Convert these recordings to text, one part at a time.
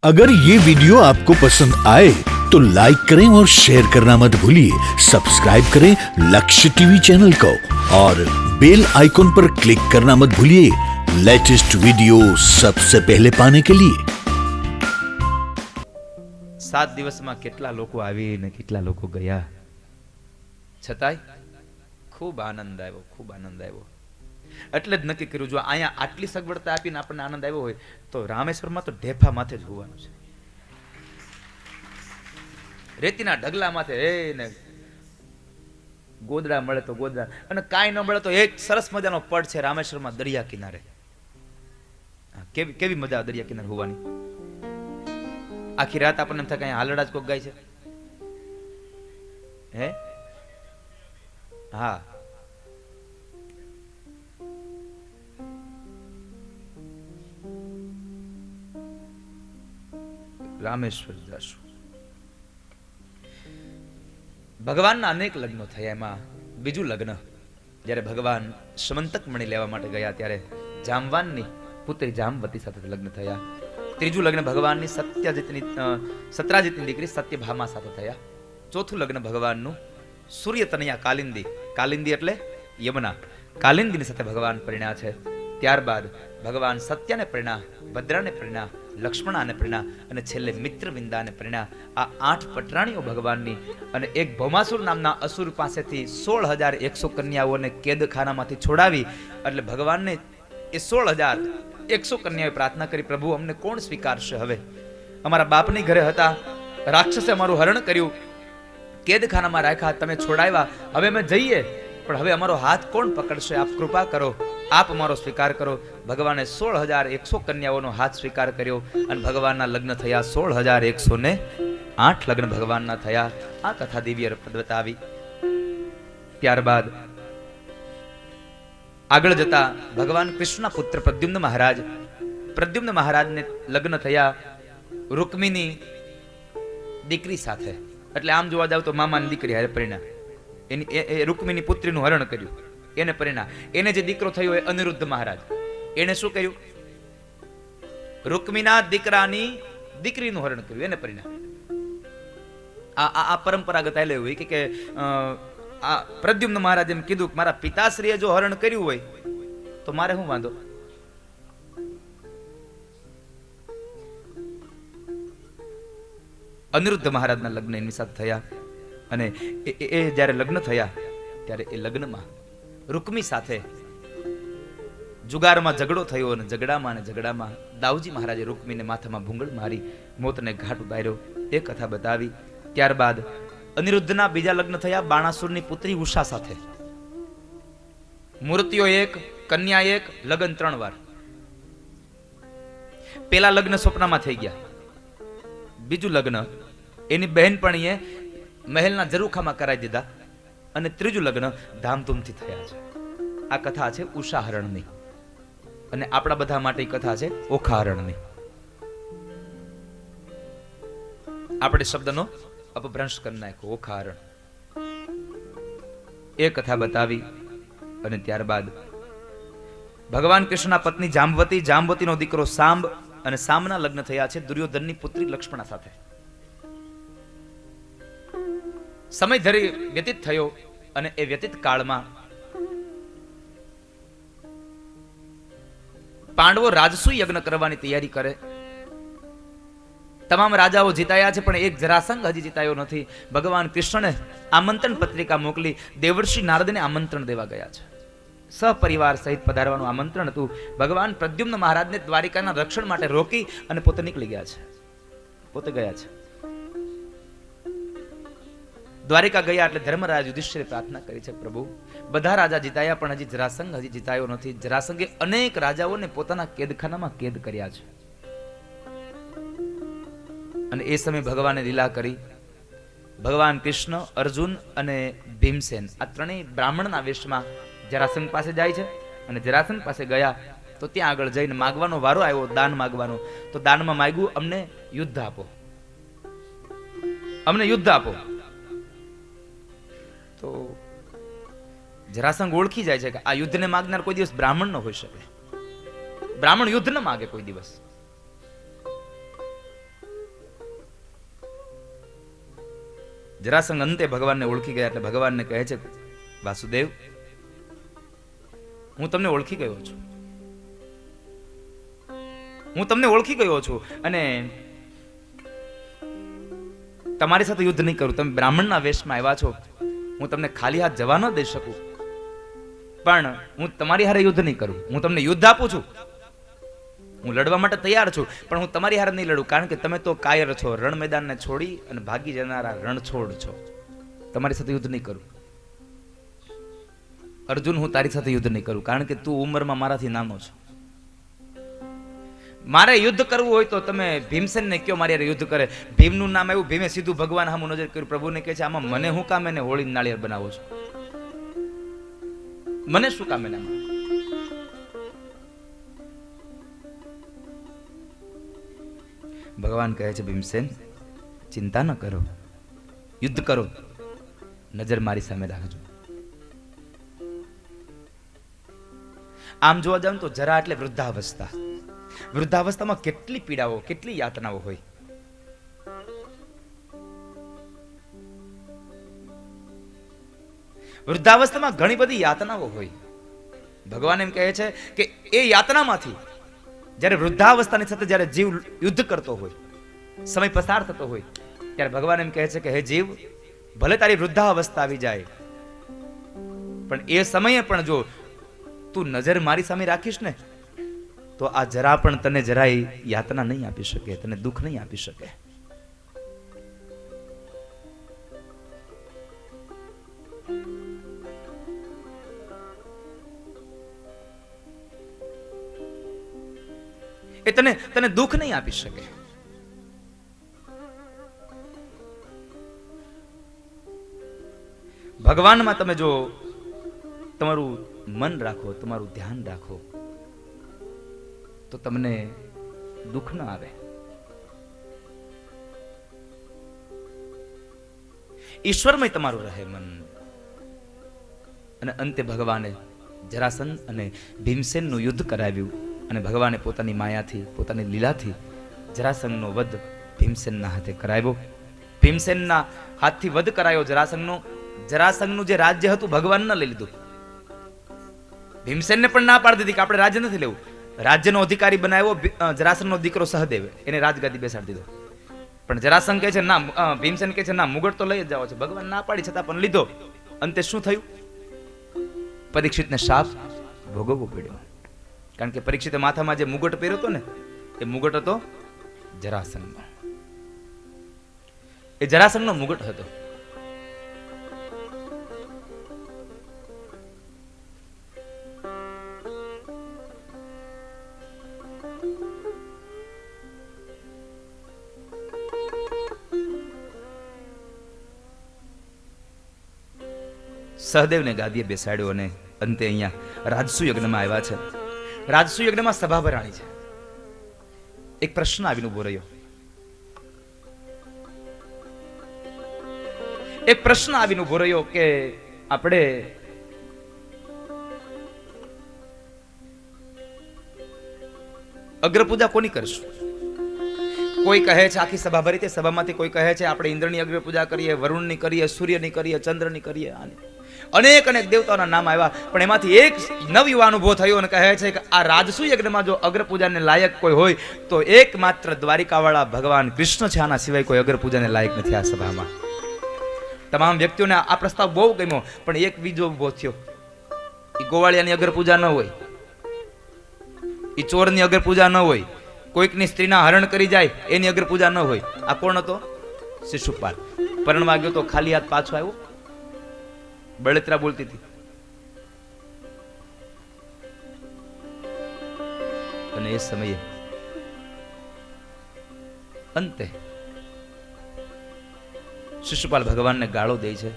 अगर ये वीडियो आपको पसंद आए तो लाइक करें और शेयर करना मत भूलिए। सब्सक्राइब करें लक्ष्य टीवी चैनल को और बेल आइकॉन पर क्लिक करना मत भूलिए लेटेस्ट वीडियो सबसे पहले पाने के लिए। 7 દિવસમાં કેટલા લોકો આવી ને કેટલા લોકો ગયા, છતાંય ખૂબ આનંદ આવ્યો, ખૂબ આનંદ આવ્યો. એટલે જ નક્કી કર્યું, જો અહીંયા આટલી સગવડતા આપીને આપણને આનંદ આવ્યો હોય તો રામેશ્વરમાં તો ઢેફા માથે જ હોવાનું છે. રેતીના ઢગલા માથે ને ગોદડા મળે તો ગોદડા, અને કાંઈ ન મળે તો એક સરસ મજાનો પડ છે રામેશ્વરમાં દરિયા કિનારે. કેવી મજા દરિયા કિનારે હોવાની. આખી રાત આપણને એમ થાય કે હાલડા જ કોક ગાય છે. હે હા, રામેશ્વર જાશું. ભગવાનના અનેક લગ્નો થયા. એમાં બીજું લગ્ન જ્યારે ભગવાન સમંતક મણી લેવા માટે ગયા ત્યારે જામવાનની પુત્રી જામવતી સાથે લગ્ન થયા. ત્રીજું લગ્ન ભગવાનની સત્રાજીતની દીકરી સત્યભામા સાથે થયા. ચોથું લગ્ન ભગવાનનું સૂર્યતનયા કાલિંદી, કાલિંદી એટલે યમુના, કાલિંદીની સાથે ભગવાન પરિણ્યા છે. ત્યારબાદ ભગવાન સત્યને પરિણ્યા, ભદ્રાને પરિણ્યા, લક્ષ્મણાને પરિણ્યા અને છેલ્લે મિત્રવિંદાને પરિણ્યા. આ 8 પટરાણીઓ ભગવાનની. અને એક ભૌમાસુર નામના અસુર પાસેથી 16,100 કન્યાઓને કેદખાનામાંથી છોડાવી. એટલે ભગવાનને એ 16,100 કન્યાઓએ પ્રાર્થના કરી, પ્રભુ અમને કોણ સ્વીકારશે? હવે અમારા બાપની ઘરે હતા, રાક્ષસે અમારું હરણ કર્યું, કેદખાનામાં રાખ્યા, તમે છોડાવ્યા, હવે અમે જઈએ, પણ હવે અમારો હાથ કોણ પકડશે? આપ કૃપા કરો, આપ અમારો સ્વીકાર કરો. ભગવાને 16,100 કન્યાઓનો હાથ સ્વીકાર કર્યો અને ભગવાનના લગ્ન થયા. 16,108 લગ્ન ભગવાનના થયા. આ કથા દિવ્ય બતાવી. ત્યારબાદ આગળ જતા ભગવાન કૃષ્ણના પુત્ર પ્રદ્યુમ્ન મહારાજને લગ્ન થયા રૂકમિની દીકરી સાથે. એટલે આમ જોવા જાવ તો મામાની દીકરી હારે પરિણા. એની રૂકમિની પુત્રીનું હરણ કર્યું, એને પરિણા. એને જે દીકરો થયો એ અનિરુદ્ધ મહારાજ, એને શું કર્યું? રૂકમિના દીકરાની દીકરીનું હરણ કર્યું, એને પરિણા. આ પરંપરાગત આલે હોય કે આ પ્રદ્યુમ્ન મહારાજ એમ કીધું કે મારા પિતાશ્રીએ જો હરણ કર્યું હોય તો મારે શું વાંધો? અનિરુદ્ધ મહારાજના લગ્ન એની સાથે થયા. અને એ જ્યારે લગ્ન થયા ત્યારે એ લગ્નમાં રૂકમી સાથે જુગારમાં ઝઘડો થયો અને ઝઘડામાં દાઉજી મહારાજે રૂકમીને માથામાં ભૂંગળ મારી મોતને ઘાટ ઉતાર્યો. એ કથા બતાવી. ત્યારબાદ અનિરુદ્ધના બીજા લગ્ન થયા બાણાસુરની પુત્રી ઉષા સાથે. મૂર્તિઓ 1, કન્યા 1, લગ્ન 3 વાર. પેલા લગ્ન સ્વપ્નમાં થઈ ગયા. બીજું લગ્ન એની બહેનપણીએ મહેલના ઝરૂખામાં કરાવી દીધા. અને ત્રીજું લગ્ન ધામધૂમથી થયા છે. આ કથા છે ઉષાહરણની. અને આપણા બધા માટે કથા છે ઓખાહરણની. આપણે શબ્દનો અપભ્રંશ કરી નાખ્યો, ઓખાહરણ. એ કથા બતાવી. અને ત્યારબાદ ભગવાન કૃષ્ણના પત્ની જાંબવતીનો દીકરો સાંબ અને સામના લગ્ન થયા છે દુર્યોધનની પુત્રી લક્ષ્મણા સાથે. સમય ધરી વ્યતીત થયો અને એ વ્યતીત કાળમાં પાંડવો રાજસુ યજ્ઞ કરવાની તૈયારી કરે. તમામ રાજાઓ જીતાયા છે પણ એક જરાસંઘ હજી જીતાયો નથી. ભગવાન કૃષ્ણને આમંત્રણ પત્રિકા મોકલી દેવર્ષિ નારદને આમંત્રણ દેવા ગયા છે. સહપરિવાર સહિત પધારવાનું આમંત્રણ હતું. ભગવાન પ્રદ્યુમ્ન મહારાજને દ્વારિકાના રક્ષણ માટે રોકી અને પોતે નીકળી ગયા છે. પોતે ગયા છે. દ્વારિકા ગયા એટલે ધર્મરાજ યુધિષ્ઠિરે પ્રાર્થના કરી છે, પ્રભુ બધા રાજા જીતાયા પણ હજી જરાસંઘ હજી જીતાયો નથી. જરાસંઘે અનેક રાજાઓને પોતાના કેદખાનામાં કેદ કર્યા છે. અને એ સમયે ભગવાને લીલા કરી. ભગવાન કૃષ્ણ, અર્જુન અને ભીમસેન આ ત્રણેય બ્રાહ્મણના વેશમાં જરાસંઘ પાસે જાય છે. અને જરાસંઘ પાસે ગયા તો ત્યાં આગળ જઈને માગવાનો વારો આવ્યો, દાન માગવાનો. તો દાનમાં માગ્યું, અમને યુદ્ધ આપો, અમને યુદ્ધ આપો. તો જરાસંઘ ઓળખી જાય છે કે આ યુદ્ધને માગનાર કોઈ દિવસ બ્રાહ્મણ ન હોઈ શકે. બ્રાહ્મણ યુદ્ધ ન માગે કોઈ દિવસ. જરાસંઘ અંતે ભગવાનને ઓળખી ગયા એટલે ભગવાનને કહે છે, વાસુદેવ, હું તમને ઓળખી ગયો છું, હું તમને ઓળખી ગયો છું અને તમારી સાથે યુદ્ધ નહીં કરું. તમે બ્રાહ્મણના વેશમાં આવ્યા છો, હું તમને ખાલી હાથ જવા ન દઈ શકું, પણ હું તમારી હારે યુદ્ધ નહીં કરું. હું તમને યુદ્ધ આપું છું, હું લડવા માટે તૈયાર છું, પણ હું તમારી હારે નહીં લડું, કારણ કે તમે તો કાયર છો, રણ મેદાનને છોડી અને ભાગી જનારા રણછોડ છો. તમારી સાથે યુદ્ધ નહીં કરું. અર્જુન, હું તારી સાથે યુદ્ધ નહીં કરું, કારણ કે તું ઉંમરમાં મારાથી નાનો છો. મારે યુદ્ધ કરવું હોય તો તમે ભીમસેનને કયો મારી હારે યુદ્ધ કરે. ભીમનું નામ આવ્યું, ભીમે સીધું ભગવાન સામું નજર કર્યું, પ્રભુને કહે છે, આમાં મને શું કામ એને હોળી નાળિયેર બનાવો છો? મને શું કામ એના? ભગવાન કહે છે, ભીમસેન, ચિંતા ન કરો, યુદ્ધ કરો, નજર મારી સામે રાખજો. આમ જોવા જાવ તો જરા એટલે વૃદ્ધાવસ્થા. વૃદ્ધાવસ્થામાં કેટલી પીડાઓ, કેટલી યાતનાઓ હોય. વૃદ્ધાવસ્થામાં ઘણી બધી યાતનાઓ હોય. ભગવાન એમ કહે છે કે એ યાતનામાંથી જ્યારે વૃદ્ધાવસ્થાની સાથે જ્યારે જીવ યુદ્ધ કરતો હોય, સમય પસાર થતો હોય, ત્યારે ભગવાન એમ કહે છે કે હે જીવ, ભલે તારી વૃદ્ધાવસ્થા આવી જાય, પણ એ સમયે પણ જો તું નજર મારી સામે રાખીશ ને, તો આ જરા પણ તને જરાય યાતના નહીં આપી શકે, તને દુઃખ નહીં આપી શકે. એ તને દુઃખ નહીં આપી શકે. ભગવાનમાં તમે જો તમારું મન રાખો, તમારું ધ્યાન રાખો, તો તમને દુઃખ ન આવે. ઈશ્વરમય તમારું રહે મન. અને અંતે ભગવાને જરાસંઘ અને ભીમસેનનું યુદ્ધ કરાવ્યું અને ભગવાને પોતાની માયાથી, પોતાની લીલાથી જરાસંઘનો વધ ભીમસેનના હાથે કરાવ્યો. ભીમસેનના હાથથી વધ કરાયો જરાસંઘનો. જરાસંઘનું જે રાજ્ય હતું ભગવાન ન લઈ લીધું. ભીમસેનને પણ ના પાડી દીધી કે આપણે રાજ્ય નથી લેવું. રાજ્યનો અધિકારી બનાવ્યો જરાસંઘનો દીકરો સહદેવ, એને રાજગાદી બેસાડી દીધો. પણ જરાસંઘ કહે છે ના, ભીમસેન કહે છે ના, મુગટ તો લઈ જ જાવ છે. ભગવાન ના પાડી છતાં પણ લીધો. અંતે શું થયું? પરીક્ષિતને શાપ ભોગવવો પડ્યો. કારણ કે પરીક્ષિતે માથામાં જે મુગટ પહેર્યો હતો ને, એ મુગટ હતો જરાસંઘનો. એ જરાસંઘનો મુગટ હતો. સહદેવને ગાદીએ બેસાડ્યો અને અંતે અહીંયા રાજસુ યજ્ઞમાં આવ્યા છે. રાજસુ યજ્ઞમાં સભા ભરાણી છે. એક પ્રશ્ન આવીને ઉભો રહ્યો. એક પ્રશ્ન આવીને ઉભો રહ્યો કે આપણે અગ્રપૂજા કોની કરશું? કોઈ કહે છે, આખી સભા ભરી તે સભામાંથી કોઈ કહે છે આપણે ઇન્દ્રની અગ્રપૂજા કરીએ, વરુણની કરીએ, સૂર્યની કરીએ, ચંદ્રની કરીએ. અનેક અનેક દેવતાઓના નામ આવ્યા, પણ એમાંથી એક નવયુવાન ઉભો થયો અને કહે છે કે આ રાજસુ યજ્ઞમાં જો અગ્રપૂજાને લાયક કોઈ હોય તો એકમાત્ર દ્વારિકાવાળા ભગવાન કૃષ્ણ છે. આના સિવાય કોઈ અગ્રપૂજાને લાયક નથી આ સભામાં. તમામ વ્યક્તિઓને આ પ્રસ્તાવ બહુ ગમ્યો, પણ એક બીજો ઉભો થયો. એ ગોવાળિયાની અગ્રપૂજા ન હોય, એ ચોરની અગ્રપૂજા ન હોય, કોઈકની સ્ત્રીના હરણ કરી જાય એની અગ્રપૂજા ન હોય. આ કોણ હતો? શિશુપાલ. પરણવા ગયો તો ખાલી હાથ પાછો આવ્યો. બળતરા બોલતી હતી. અને એ સમયે અંતે શિશુપાલ ભગવાનને ગાળો દે છે.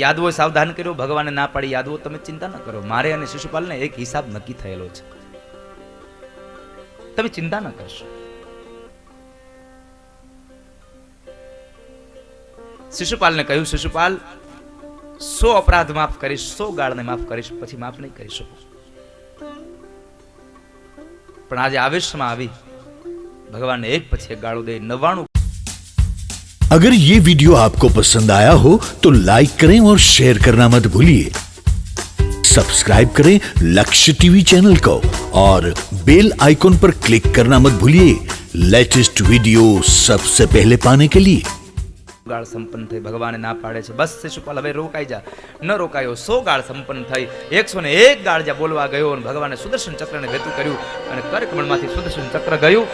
યાદવો સાવધાન કર્યો, ભગવાને ના પાડી. યાદવો તમે ચિંતા ન કરો, મારે અને શિશુપાલને એક હિસાબ નક્કી થયેલો છે, તમે ચિંતા ન કરશો. શિશુપાલને કહ્યું, શિશુપાલ 100 અપરાધ માફ કરીશ, 100 ગાળને માફ કરીશ, પછી માફ નહીં કરી શકું. પણ આજે આવેશમાં આવી ભગવાનને એક પછી એક ગાળો દે 99 अगर ये वीडियो आपको पसंद आया हो तो लाइक करें और शेयर करना मत भूलिए। सब्सक्राइब करें लक्ष्य टीवी चैनल को और बेल आइकॉन पर क्लिक करना मत भूलिए लेटेस्ट वीडियो सबसे पहले पाने के लिए। ગાળ સંપન્ન થઈ, ભગવાને ના પાડે છે, બસ શિશુપાલ હવે રોકાઈ જા. ન રોકાયો. 100 ગાળ સંપન્ન થઈ. 101 ગાળ જ્યાં બોલવા ગયો અને ભગવાને સુદર્શન ચક્રને વેતું કર્યું અને કરકમળમાંથી સુદર્શન ચક્ર ગયું.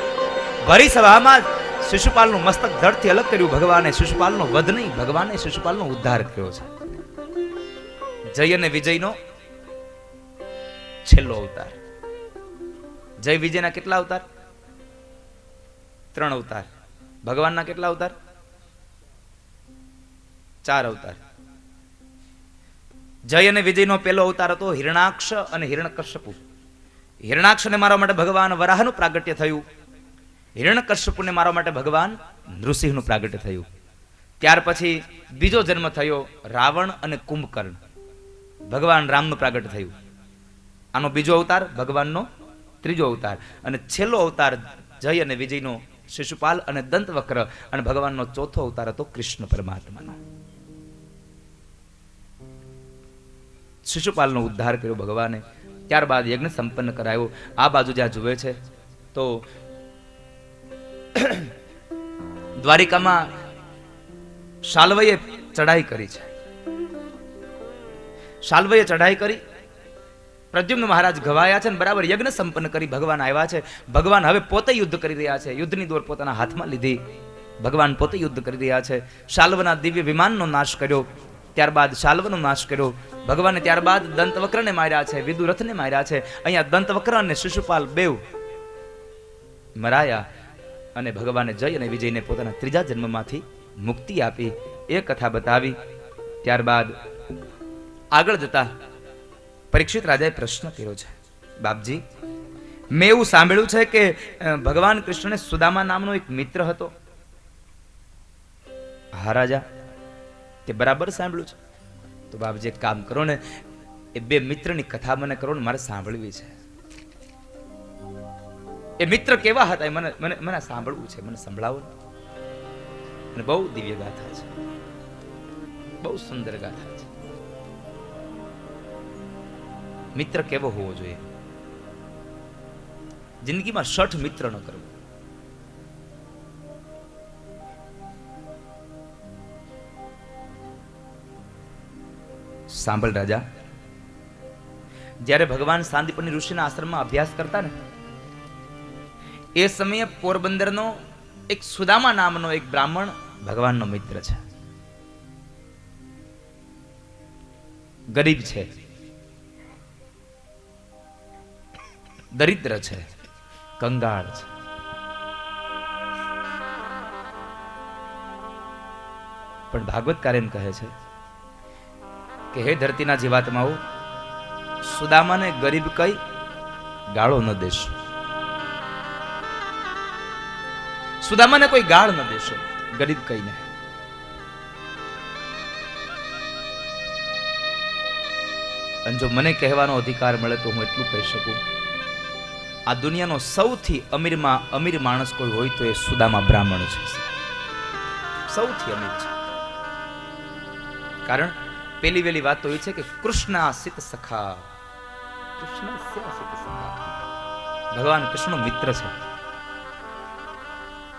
ભરી સભામાં શિશુપાલનું મસ્તક ધડથી અલગ કર્યું. ભગવાને શિશુપાલનો વધ નહીં, ભગવાને શિશુપાલનો ઉદ્ધાર કર્યો છે. જય અને વિજયનો છેલ્લો અવતાર. જય વિજયના કેટલા અવતાર? 3 અવતાર. ભગવાનના કેટલા અવતાર? 4 અવતાર. જય અને વિજયનો પહેલો અવતાર હતો હિરણાક્ષ અને હિરણ્યકશ્યપુ. હિરણાક્ષને મારવા માટે ભગવાન વરાહનું પ્રાગટ્ય થયું. હિરણ્યકશ્યપુને મારવા માટે ભગવાન નૃસિંહનું પ્રાગટ્ય થયું. ત્યાર પછી બીજો જન્મ થયો રાવણ અને કુંભકર્ણ. ભગવાન રામનું પ્રાગટ્ય થયું. આનો બીજો અવતાર ભગવાનનો ત્રીજો અવતાર અને છેલ્લો અવતાર જય અને વિજયનો શિશુપાલ અને દંતવક્ર અને ભગવાનનો ચોથો અવતાર હતો કૃષ્ણ પરમાત્માનો. શિશુપાલનો ઉદ્ધાર કર્યો ભગવાને. ત્યારબાદ યજ્ઞ સંપન્ન કરાયો. આ બાજુ જ્યાં જુએ છે તો દ્વારિકામાં શાલ્વએ ચઢાઈ કરી છે. શાલ્વએ ચઢાઈ કરી. પ્રદ્યુમ્ન મહારાજ ઘવાયા છે અને બરાબર યજ્ઞ સંપન્ન કરી ભગવાન આવ્યા છે. ભગવાન હવે પોતે યુદ્ધ કરી રહ્યા છે. યુદ્ધની દોર પોતાના હાથમાં લીધી. ભગવાન પોતે યુદ્ધ કરી રહ્યા છે. શાલ્વના દિવ્ય વિમાનનો નાશ કર્યો. ત્યારબાદ શાલ્વનો નાશ કર્યો ભગવાને. ત્યારબાદ દંતવક્રને માર્યા છે, વિદુરથને માર્યા છે. અહીંયા દંતવક્ર અને શિશુપાલ બેવ મરાયા અને ભગવાને જય અને વિજયને પોતાના ત્રીજા જન્મમાંથી મુક્તિ આપી. એ કથા બતાવી. ત્યારબાદ આગળ જતા પરીક્ષિત રાજાએ પ્રશ્ન કર્યો છે, બાપજી મેં એવું સાંભળ્યું છે કે ભગવાન કૃષ્ણને સુદામા નામનો એક મિત્ર હતો. હા રાજા, તે બરાબર સાંભળ્યું છે. તો બાપજી એક કામ કરો ને, એ 2 મિત્રની કથા મને કરો ને, મારે સાંભળવી છે. એ મિત્ર કેવા હતા એ મને સાંભળવું છે, મને સંભળાવો. અને બહુ દિવ્ય ગાથા છે, બહુ સુંદર ગાથા છે. મિત્ર કેવો હોવો જોઈએ? જિંદગીમાં 60 મિત્ર ન કરવું. સાંભળ રાજા, જ્યારે ભગવાન સાંદીપની ઋષિના આશ્રમમાં અભ્યાસ કરતા ને એ સમયે પોરબંદરનો એક સુદામા નામનો એક બ્રાહ્મણ ભગવાનનો મિત્ર છે. ગરીબ છે, દરિદ્ર છે, કંગાળ છે. પણ ભાગવતકાર એમ કહે છે કે હે ધરતીના જીવાત્માઓ, સુદામાને ગરીબ કઈ ગાળો ન દેશો. સુદામાને કોઈ ગાળ ન દેશો, ગરીબ કઈને. અને જો મને કહેવાનો અધિકાર મળે તો હું એટલું કહી શકું, આ દુનિયાનો સૌથી અમીરમાં અમીર માણસ કોઈ હોય તો એ સુદામા બ્રાહ્મણ છે. સૌથી અમીર છે. કારણ પેલી વેલી વાત તો એ છે કે કૃષ્ણ સિત સખા, કૃષ્ણ સિત સખા. ભગવાન કૃષ્ણ મિત્ર છે.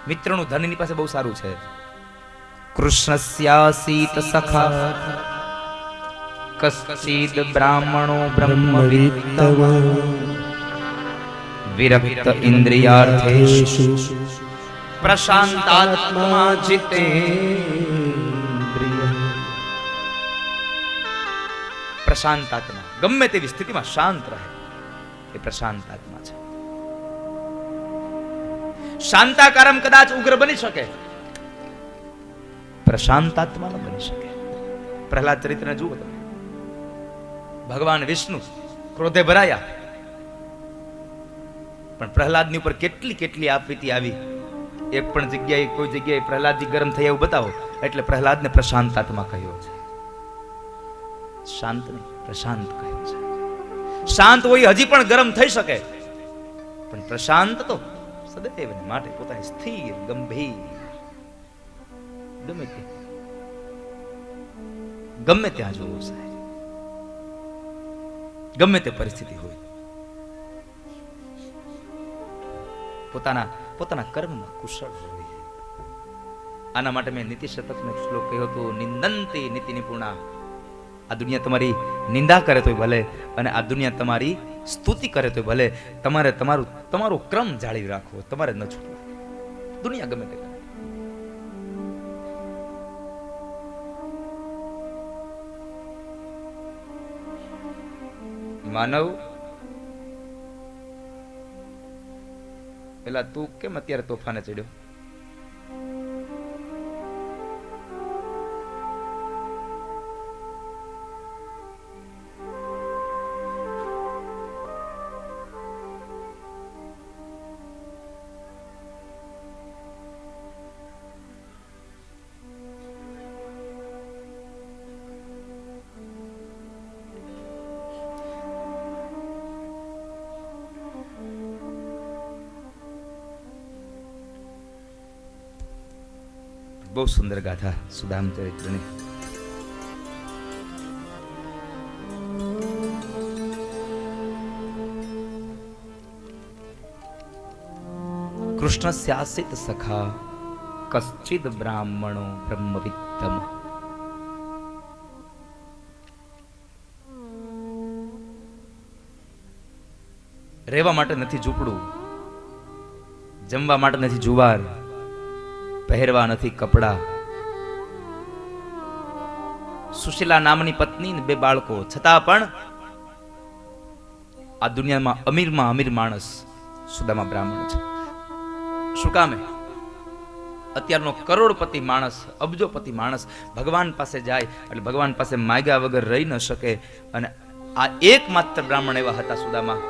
મિત્રનું ધન એની પાસે બહુ સારું છે. કૃષ્ણસ્યાસીત સખા કશ્ચિદ બ્રાહ્મણો બ્રહ્મવિત્તમ વિરક્ત ઇન્દ્રિયાર્થેષુ પ્રશાંતાત્મા જિતેન્દ્રિય. પ્રશાંત આત્મા ગમે તેવી સ્થિતિમાં શાંત રહે એ પ્રશાંત આત્મા છે. શાંતાકારમ કદાચ ઉગ્ર બની શકે, પ્રશાંત આત્મા ન બની શકે. પ્રહલાદ ચરિત્રને જુઓ તમે. ભગવાન વિષ્ણુ ક્રોધે ભરાયા, પણ પ્રહલાદની ઉપર કેટલી કેટલી આપવીતી આવી. એક પણ જગ્યાએ કોઈ જગ્યાએ પ્રહલાદજી ગરમ થયા એવું બતાવો એટલે પ્રહલાદને પ્રશાંત આત્મા કહ્યો છે. શાંત નહીં, પ્રશાંત કહ્યું છે. શાંત હોય હજી પણ ગરમ થઈ શકે, પણ પ્રશાંત તો સદૈવ માટે પોતાની સ્થિર ગંભીર. ગમે તે ગમે ત્યાં જોવો સાહેબ, ગમે તે પરિસ્થિતિ હોય, પોતાના કર્મમાં કુશળ હોય. આના માટે મેં નીતિ શતકનો શ્લોક કહ્યો હતો, નિંદંતી નીતિ નિપુણા. આ દુનિયા તમારી નિંદા કરે તોય ભલે, અને આ દુનિયા તમારી સ્તુતિ કરે તોય ભલે, તમારે તમારો ક્રમ જાળવી રાખવો, તમારે ન છૂટવું. દુનિયા ગમે તે કરે. માનવ, પેલા તું કેમ અત્યારે તોફાને ચડ્યો? બહુ સુંદર ગાથા સુદામ ચરિત્રની. કૃષ્ણ સ્યાસિત સખા કશ્ચિદ બ્રાહ્મણો બ્રહ્મવિત્તમ. રહેવા માટે નથી ઝૂંપડું, જમવા માટે નથી જુવાર, પહેરવા નથી કપડા. સુશીલા નામની પત્ની ને 2 બાળકો, છતાં પણ આ દુનિયામાં અમીરમાં અમીર માણસ સુદામા બ્રાહ્મણ છે. શું કામે? અત્યારનો કરોડપતિ માણસ, અબજોપતિ માણસ ભગવાન પાસે જાય એટલે ભગવાન પાસે માગ્યા વગર રહી ન શકે. અને આ એકમાત્ર બ્રાહ્મણ એવા હતા સુદામા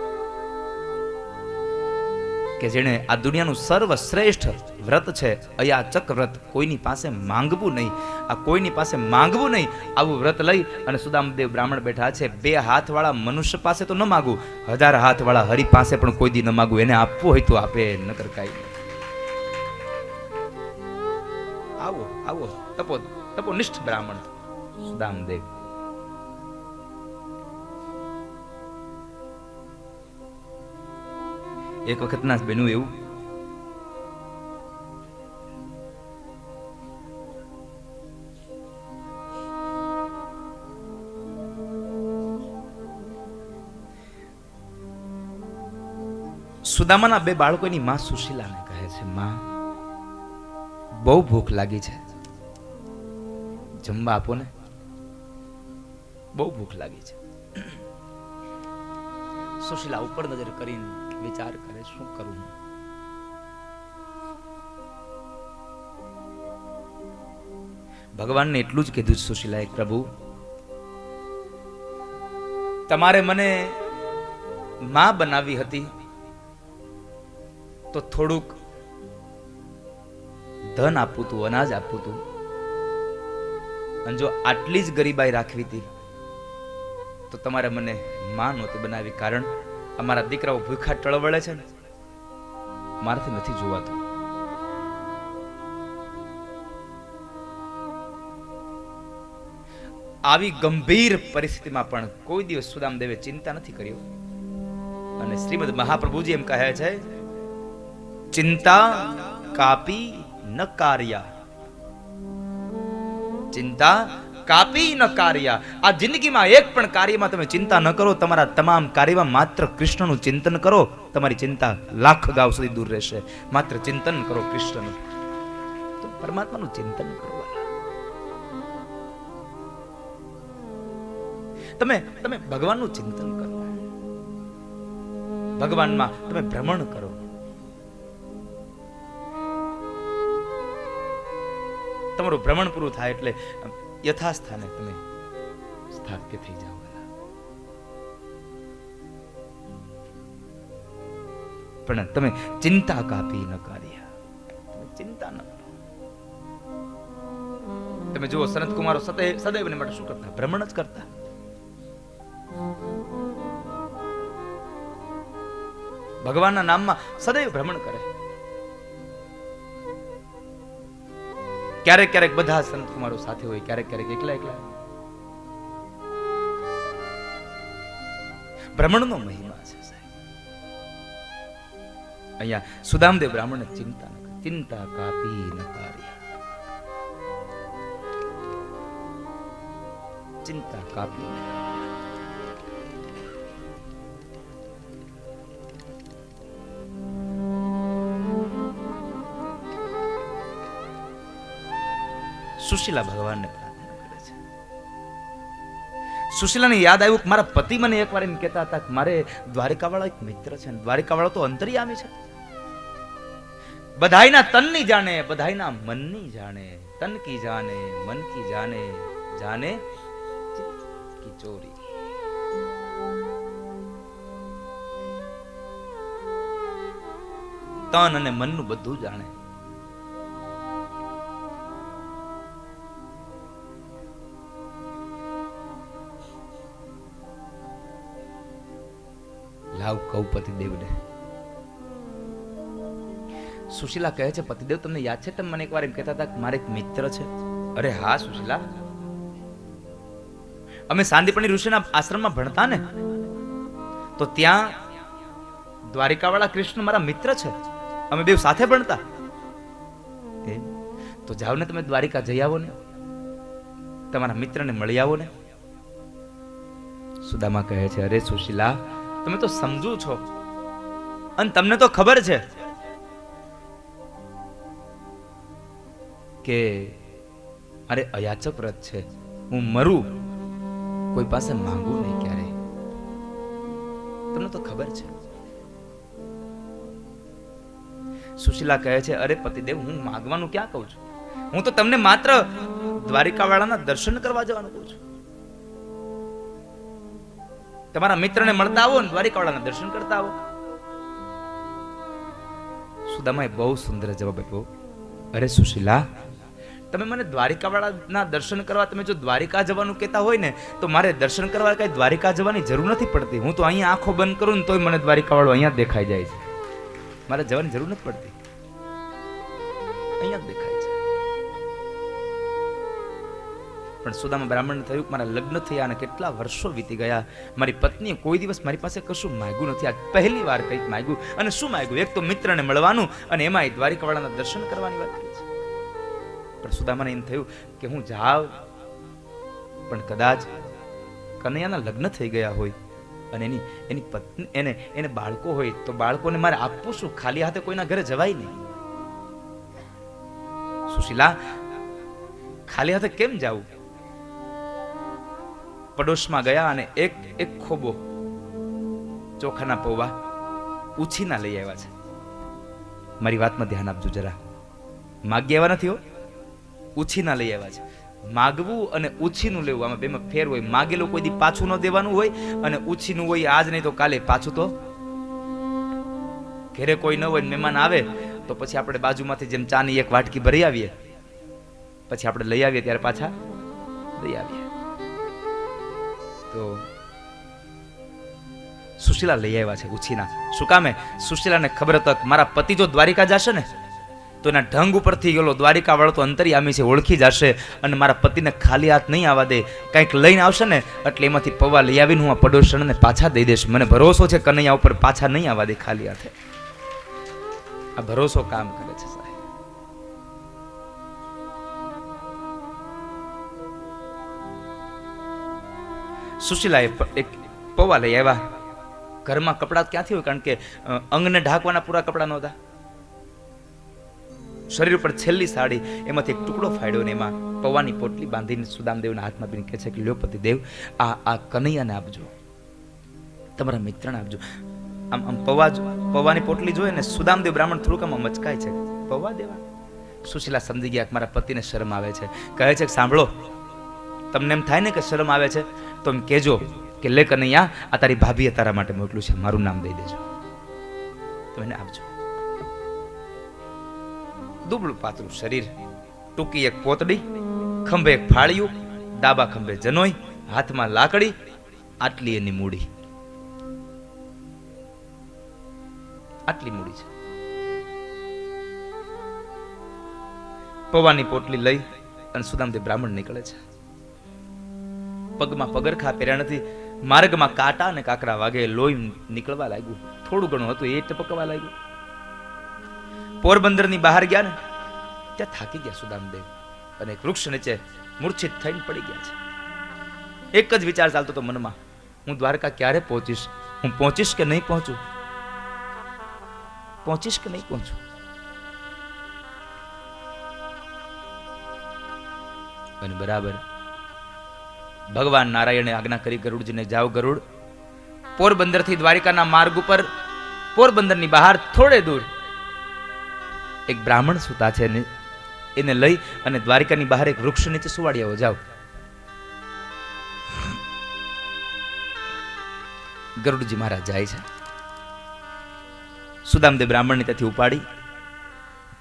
કે જેણે આ દુનિયાનું સર્વશ્રેષ્ઠ વ્રત છે અયાચક વ્રત, કોઈની પાસે માંગવું નહીં, આ કોઈની પાસે માંગવું નહીં, આવું વ્રત લઈ અને સુદામદેવ બ્રાહ્મણ બેઠા છે. 2 હાથવાળા મનુષ્ય પાસે તો ન માગવું, 1000 હાથવાળા હરિ પાસે પણ કોઈ દી ન માગવું. એને આપવું હોય તો આપે, નકર કાઈ નહીં. આવો તપોનિષ્ઠ બ્રાહ્મણ સુદામદેવ. એક વખત ના બન્યું એવું, સુદામાના 2 બાળકોની માં સુશીલાને કહે છે, માં બહુ ભૂખ લાગી છે, જમવા આપો ને, બહુ ભૂખ લાગી છે. સુશીલા ઉપર નજર કરીને વિચાર કરે, શું કરું? ભગવાનને એટલું જ કીધું સુશીલાએ, પ્રભુ તમારે મને માં બનાવી હતી તો થોડુંક ધન આપવું તું, અનાજ આપવું તું, અને જો આટલી જ ગરીબાઈ રાખવી હતી તો તમારે મને માં નહોતી બનાવી. કારણ અમારા દીકરાઓ ભૂખા ટળવળે છે ને, મારાથી નથી જોવાતું. આવી ગંભીર પરિસ્થિતિમાં પણ કોઈ દિવસ સુદામદેવે ચિંતા નથી કરી. અને શ્રીમદ મહાપ્રભુજી એમ કહે છે, ચિંતા કાપી ન કાર્યા, ચિંતા કાપી ન કાર્યા. આ જિંદગીમાં એક પણ કાર્યમાં તમે ચિંતા ન કરો, તમારા તમામ કાર્યમાં માત્ર કૃષ્ણનું ચિંતન કરો. તમારી ચિંતા લાખ ગાવ સુધી દૂર રહેશે. માત્ર ચિંતન કરો કૃષ્ણનું, તો પરમાત્માનું ચિંતન કરો. તમે ભગવાનનું ચિંતન કરો, ભગવાનમાં તમે ભ્રમણ કરો. તમારું ભ્રમણ પૂરું થાય એટલે યથાસ્થાને તમે સ્થાપ્ય થઈ જાઓ. પણ તમે ચિંતા કાપી ન કાર્ય, ચિંતા ન કરો. તમે જુઓ સનત કુમારો સદૈવને માટે શું કરતા? ભ્રમણ જ કરતા. ભગવાનના નામમાં સદૈવ ભ્રમણ કરે. ક્યારેક ક્યારેક બધા સંત કુમારો સાથે હોય, ક્યારેક ક્યારેક એકલા એકલા. બ્રાહ્મણનો મહિમા છે સાહેબ. અહીંયા સુદામદેવ બ્રાહ્મણને ચિંતા કાપી ન કાર્ય, ચિંતા કાપી. સુશીલા ભગવાનને પ્રાર્થના કરે છે. સુશીલાને યાદ આવ્યું કે મારા પતિ મને એકવાર એમ કહેતા હતા કે મારે દ્વારિકાવાળા એક મિત્ર છે, દ્વારિકાવાળો તો અંતર્યામી છે, બધાયના તનની જાણે, બધાયના મનની જાણે, તન કી જાને, મન કી જાને, જાને ચિત્ત કી ચોરી. તન અને મનનું બધું જાણે. લાવ કહું પતિદેવને. સુશીલા કહે છે, પતિદેવ તમને યાદ છે તમે મને એકવાર એમ કહેતા હતા કે મારે એક મિત્ર છે? અરે હા સુશીલા, અમે સાંદીપણી ઋષિના આશ્રમમાં ભણતા ને, તો ત્યાં દ્વારિકાવાળા કૃષ્ણ મારા મિત્ર છે, અમે બે સાથે ભણતા. તો જાઓ ને તમે દ્વારિકા જઈ આવો ને, તમારા મિત્રને મળી આવો ને. સુદામા કહે છે, અરે સુશીલા તમે તો સમજુ છો અને તમને તો ખબર છે કે અરે અયાચક વ્રત છે, હું મરું કોઈ પાસે માંગુ નહીં ક્યારે, તમને તો ખબર છે. સુશીલા કહે છે, અરે પતિદેવ હું માંગવાનું ક્યાં કહું છું, હું તો તમને માત્ર દ્વારિકાવાળાના દર્શન કરવા જવાનું કહું છું. તમારા મિત્રને મળતા આવો ને દ્વારિકાવાળાના દર્શન કરતા આવો. સુદામાએ બહુ સુંદર જવાબ આપ્યો, અરે સુશીલા તમે મને દ્વારિકાવાળાના દર્શન કરવા, તમે જો દ્વારિકા જવાનું કહેતા હોય ને તો મારે દર્શન કરવા કઈ દ્વારિકા જવાની જરૂર નથી પડતી. હું તો અહીંયા આંખો બંધ કરું ને તોય મને દ્વારિકાવાળો અહીંયા જ દેખાઈ જાય છે, મારે જવાની જરૂર નથી પડતી, અહીંયા જ દેખાય છે. પણ સુદામા બ્રાહ્મણને થયું કે મારા લગ્ન થયા અને કેટલા વર્ષો વીતી ગયા, મારી પત્નીએ કોઈ દિવસ મારી પાસે કશું માંગ્યું નથી, આ પહેલી વાર કંઈક માંગ્યું. અને શું માંગ્યું? એક તો મિત્રને મળવાનું અને એમાં દ્વારિકાવાળાના દર્શન કરવાની વાત કરી છે. પણ સુદામાને એમ થયું કે હું જાઉં પણ કદાચ કનૈયાના લગ્ન થઈ ગયા હોય અને એની પત્ની એને બાળકો હોય તો બાળકોને મારે આપવું શું? ખાલી હાથે કોઈના ઘરે જવાય નહીં. સુશીલા ખાલી હાથે કેમ જાવું? પડોશમાં ગયા અને એક ખોબો ચોખાના પૌવા ઉછીના લઈ આવ્યા છે. મારી વાતમાં ધ્યાન આપજો જરા, માગી આવ્યા નથી હો, ઉછીના લઈ આવ્યા છે. માગવું અને ઉછીનું લેવું આમાં બેમાં ફેર હોય. માગેલું કોઈ દી પાછું ન દેવાનું હોય અને ઉછીનું હોય આજ નહીં તો કાલે પાછું. તો ઘરે કોઈ ન હોય, મહેમાન આવે તો પછી આપણે બાજુમાંથી જેમ ચાની એક વાટકી ભરી આવીએ, પછી આપણે લઈ આવીએ ત્યારે પાછા લઈ આવીએ. તો સુશીલા લઈ આવ્યા છે ઉછીના. શું કામે? સુશીલાને ખબર હતી કે મારા પતિ જો દ્વારિકા જશે ને તો એના ઢંગ ઉપરથી ગયેલો દ્વારિકા વાળો તો અંતર્યામી છે, ઓળખી જશે અને મારા પતિને ખાલી હાથ નહીં આવવા દે. કંઈક લઈને આવશે ને એટલે એમાંથી પૌવા લઈ આવીને હું આ પડોશણને પાછા દઈ દઈશ. મને ભરોસો છે કનૈયા ઉપર પાછા નહીં આવવા દે ખાલી હાથે. આ ભરોસો કામ કરે છે સાહેબ. સુશીલાએ એક પૌવા લઈ આવ્યા. ઘરમાં કપડાં ક્યાંથી હોય? કારણ કે અંગને ઢાંકવાના પૂરા કપડાં નહોતા. શરીર ઉપર છેલ્લી સાડી, એમાંથી એક ટુકડો ફાડ્યો ને એમાં પૌવાની પોટલી બાંધીને સુદામદેવના હાથમાં આપીને કહે છે કે લ્યો પતિદેવ, આ કનૈયાને આપજો, તમારા મિત્રને આપજો. આમ પૌવાની પોટલી જોઈએ ને સુદામદેવ બ્રાહ્મણ થોડુંક આમાં મચકાય છે, પૌવા દેવા. સુશીલા સમજી ગયા કે મારા પતિને શરમ આવે છે. કહે છે કે સાંભળો, તમને એમ થાય ને કે શરમ આવે છે તો એમ કહેજો કે લે કનૈયા, આ તારી ભાભીએ તારા માટે મોકલું છે, મારું નામ દઈ દેજો, તમે એને આપજો. દુબળું પાતળું શરીર, ટૂંકી એક પોતડી, ખંભે એક ફાળિયું, ડાબા ખંભે જનોઈ, હાથમાં લાકડી, આટલી એની મૂડી, આટલી મૂડી છે. પૌવાની પોટલી લઈ અને સુદામદેવ બ્રાહ્મણ નીકળે છે. પગમાં પગરખા પહેર્યા નથી, માર્ગમાં કાંટા અને કાકરા વાગે, લોહી નીકળવા લાગ્યું. થોડું ઘણું હતું એ ટપકવા લાગ્યું. પોરબંદરની બહાર ગયા ને ત્યાં થાકી ગયા સુદામદેવ અને એક વૃક્ષ નીચે મૂર્છિત થઈને પડી ગયા છે. એક જ વિચાર ચાલતો તો મનમાં, હું દ્વારકા ક્યારે પહોંચીશ? હું પહોંચીશ કે નહીં પહોંચું? પહોંચીશ કે નહીં પહોંચું? અને બરાબર ભગવાન નારાયણે આજ્ઞા કરી ગરુડજીને, જાઓ ગરુડ, પોરબંદરથી દ્વારિકાના માર્ગ ઉપર પોરબંદરની બહાર થોડે દૂર એક બ્રાહ્મણ સૂતા છે, એને લઈ અને દ્વારિકાની બહાર એક વૃક્ષ નીચે સુવાડી આવો, જાઓ. ગરુડજી મહારાજ જાય છે. સુદામદેવ બ્રાહ્મણને ત્યાંથી ઉપાડી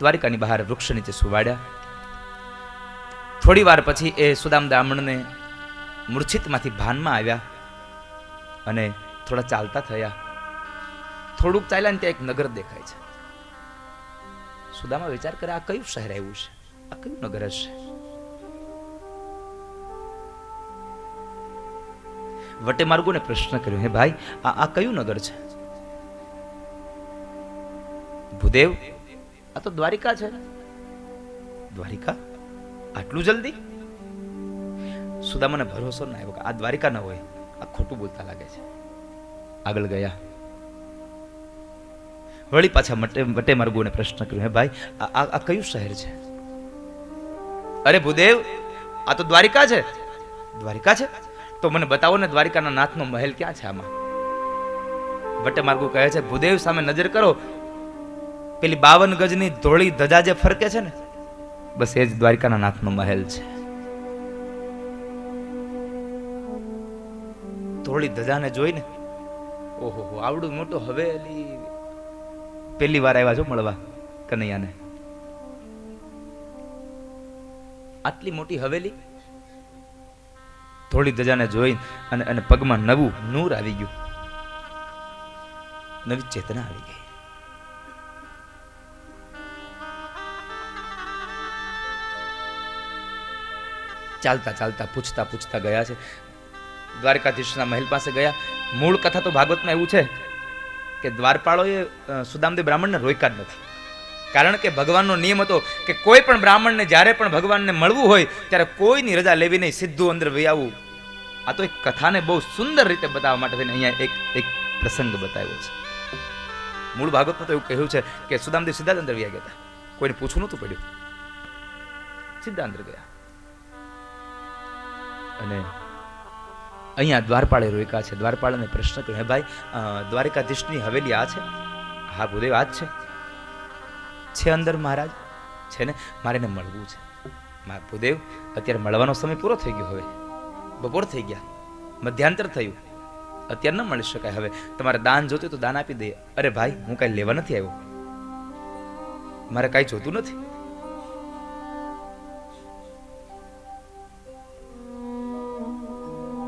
દ્વારિકાની બહાર વૃક્ષ નીચે સુવાડ્યા. થોડી વાર પછી એ સુદામ બ્રાહ્મણને મૂર્છિતમાંથી ભાનમાં આવ્યા અને થોડા ચાલતા થયા. થોડુંક ચાલ્યા ને ત્યાં એક નગર દેખાય છે. સુદામા વિચાર કરે, આ કયું શહેર આવ્યું છે? આ કયું નગર હશે? વટે માર્ગોને પ્રશ્ન કર્યો, હે ભાઈ, આ કયું નગર છે? ભૂદેવ, આ તો દ્વારિકા છે. દ્વારિકા? આટલું જલ્દી? સુદામાને ભરોસો ના આવ્યો કે આ દ્વારિકા ન હોય, આ ખોટું બોલતા લાગે છે. આગળ ગયા, વળી પાછા વટે માર્ગોને પ્રશ્ન કર્યો, હે ભાઈ, આ કયું શહેર છે? અરે ભૂદેવ, આ તો દ્વારિકા છે. દ્વારિકા છે? તો મને બતાવો ને, દ્વારિકાના નાથનો મહેલ ક્યાં છે આમાં? વટે માર્ગો કહે છે, ભૂદેવ સામે નજર કરો, પેલી 52 ગજની ધોળી ધજા જે ફરકે છે ને, બસ એ જ દ્વારિકાના નાથનો મહેલ છે. ધોળી ધજાને જોઈને, ઓહો, આવડું મોટું હવેલી. પહેલી વાર આવ્યા છો મળવા કનૈયાને. આટલી મોટી હવેલી, થોડી ધજાને જોઈ અને પગમાં નવું નૂર આવી ગયું, નવી ચેતના આવી ગઈ. ચાલતા ચાલતા પૂછતા પૂછતા ગયા છે દ્વારકાધીશના મહેલ પાસે ગયા. મૂળ કથા તો ભાગવતમાં એવું છે કે દ્વારપાળોએ સુદામદેવ બ્રાહ્મણને રોક્યા જ નથી. કારણ કે ભગવાનનો નિયમ હતો કે કોઈ પણ બ્રાહ્મણને જ્યારે પણ ભગવાનને મળવું હોય ત્યારે કોઈની રજા લેવી નહીં, સીધું અંદર વહી આવવું. આ તો એક કથાને બહુ સુંદર રીતે બતાવવા માટે થઈને અહીંયા એક પ્રસંગ બતાવ્યો છે. મૂળ ભાગવતમાં તો એવું કહ્યું છે કે સુદામદેવ સીધા જ અંદર વહી ગયા હતા, કોઈને પૂછવું નહોતું પડ્યું, સીધા અંદર ગયા. અને અહીંયા દ્વારપાળે રોક્યા છે. દ્વારપાળને પ્રશ્ન કર્યો, હે ભાઈ, દ્વારિકાધીશની હવેલી આ છે? હા ભૂદેવ, આ જ છે અંદર મહારાજ. છે ને, મારે એને મળવું છે. ભૂદેવ, અત્યારે મળવાનો સમય પૂરો થઈ ગયો, હવે બપોર થઈ ગયા, મધ્યાંતર થયું, અત્યારે ન મળી શકાય. હવે તમારે દાન જોતું તો દાન આપી દઈએ. અરે ભાઈ, હું કાંઈ લેવા નથી આવ્યો, મારે કાંઈ જોતું નથી.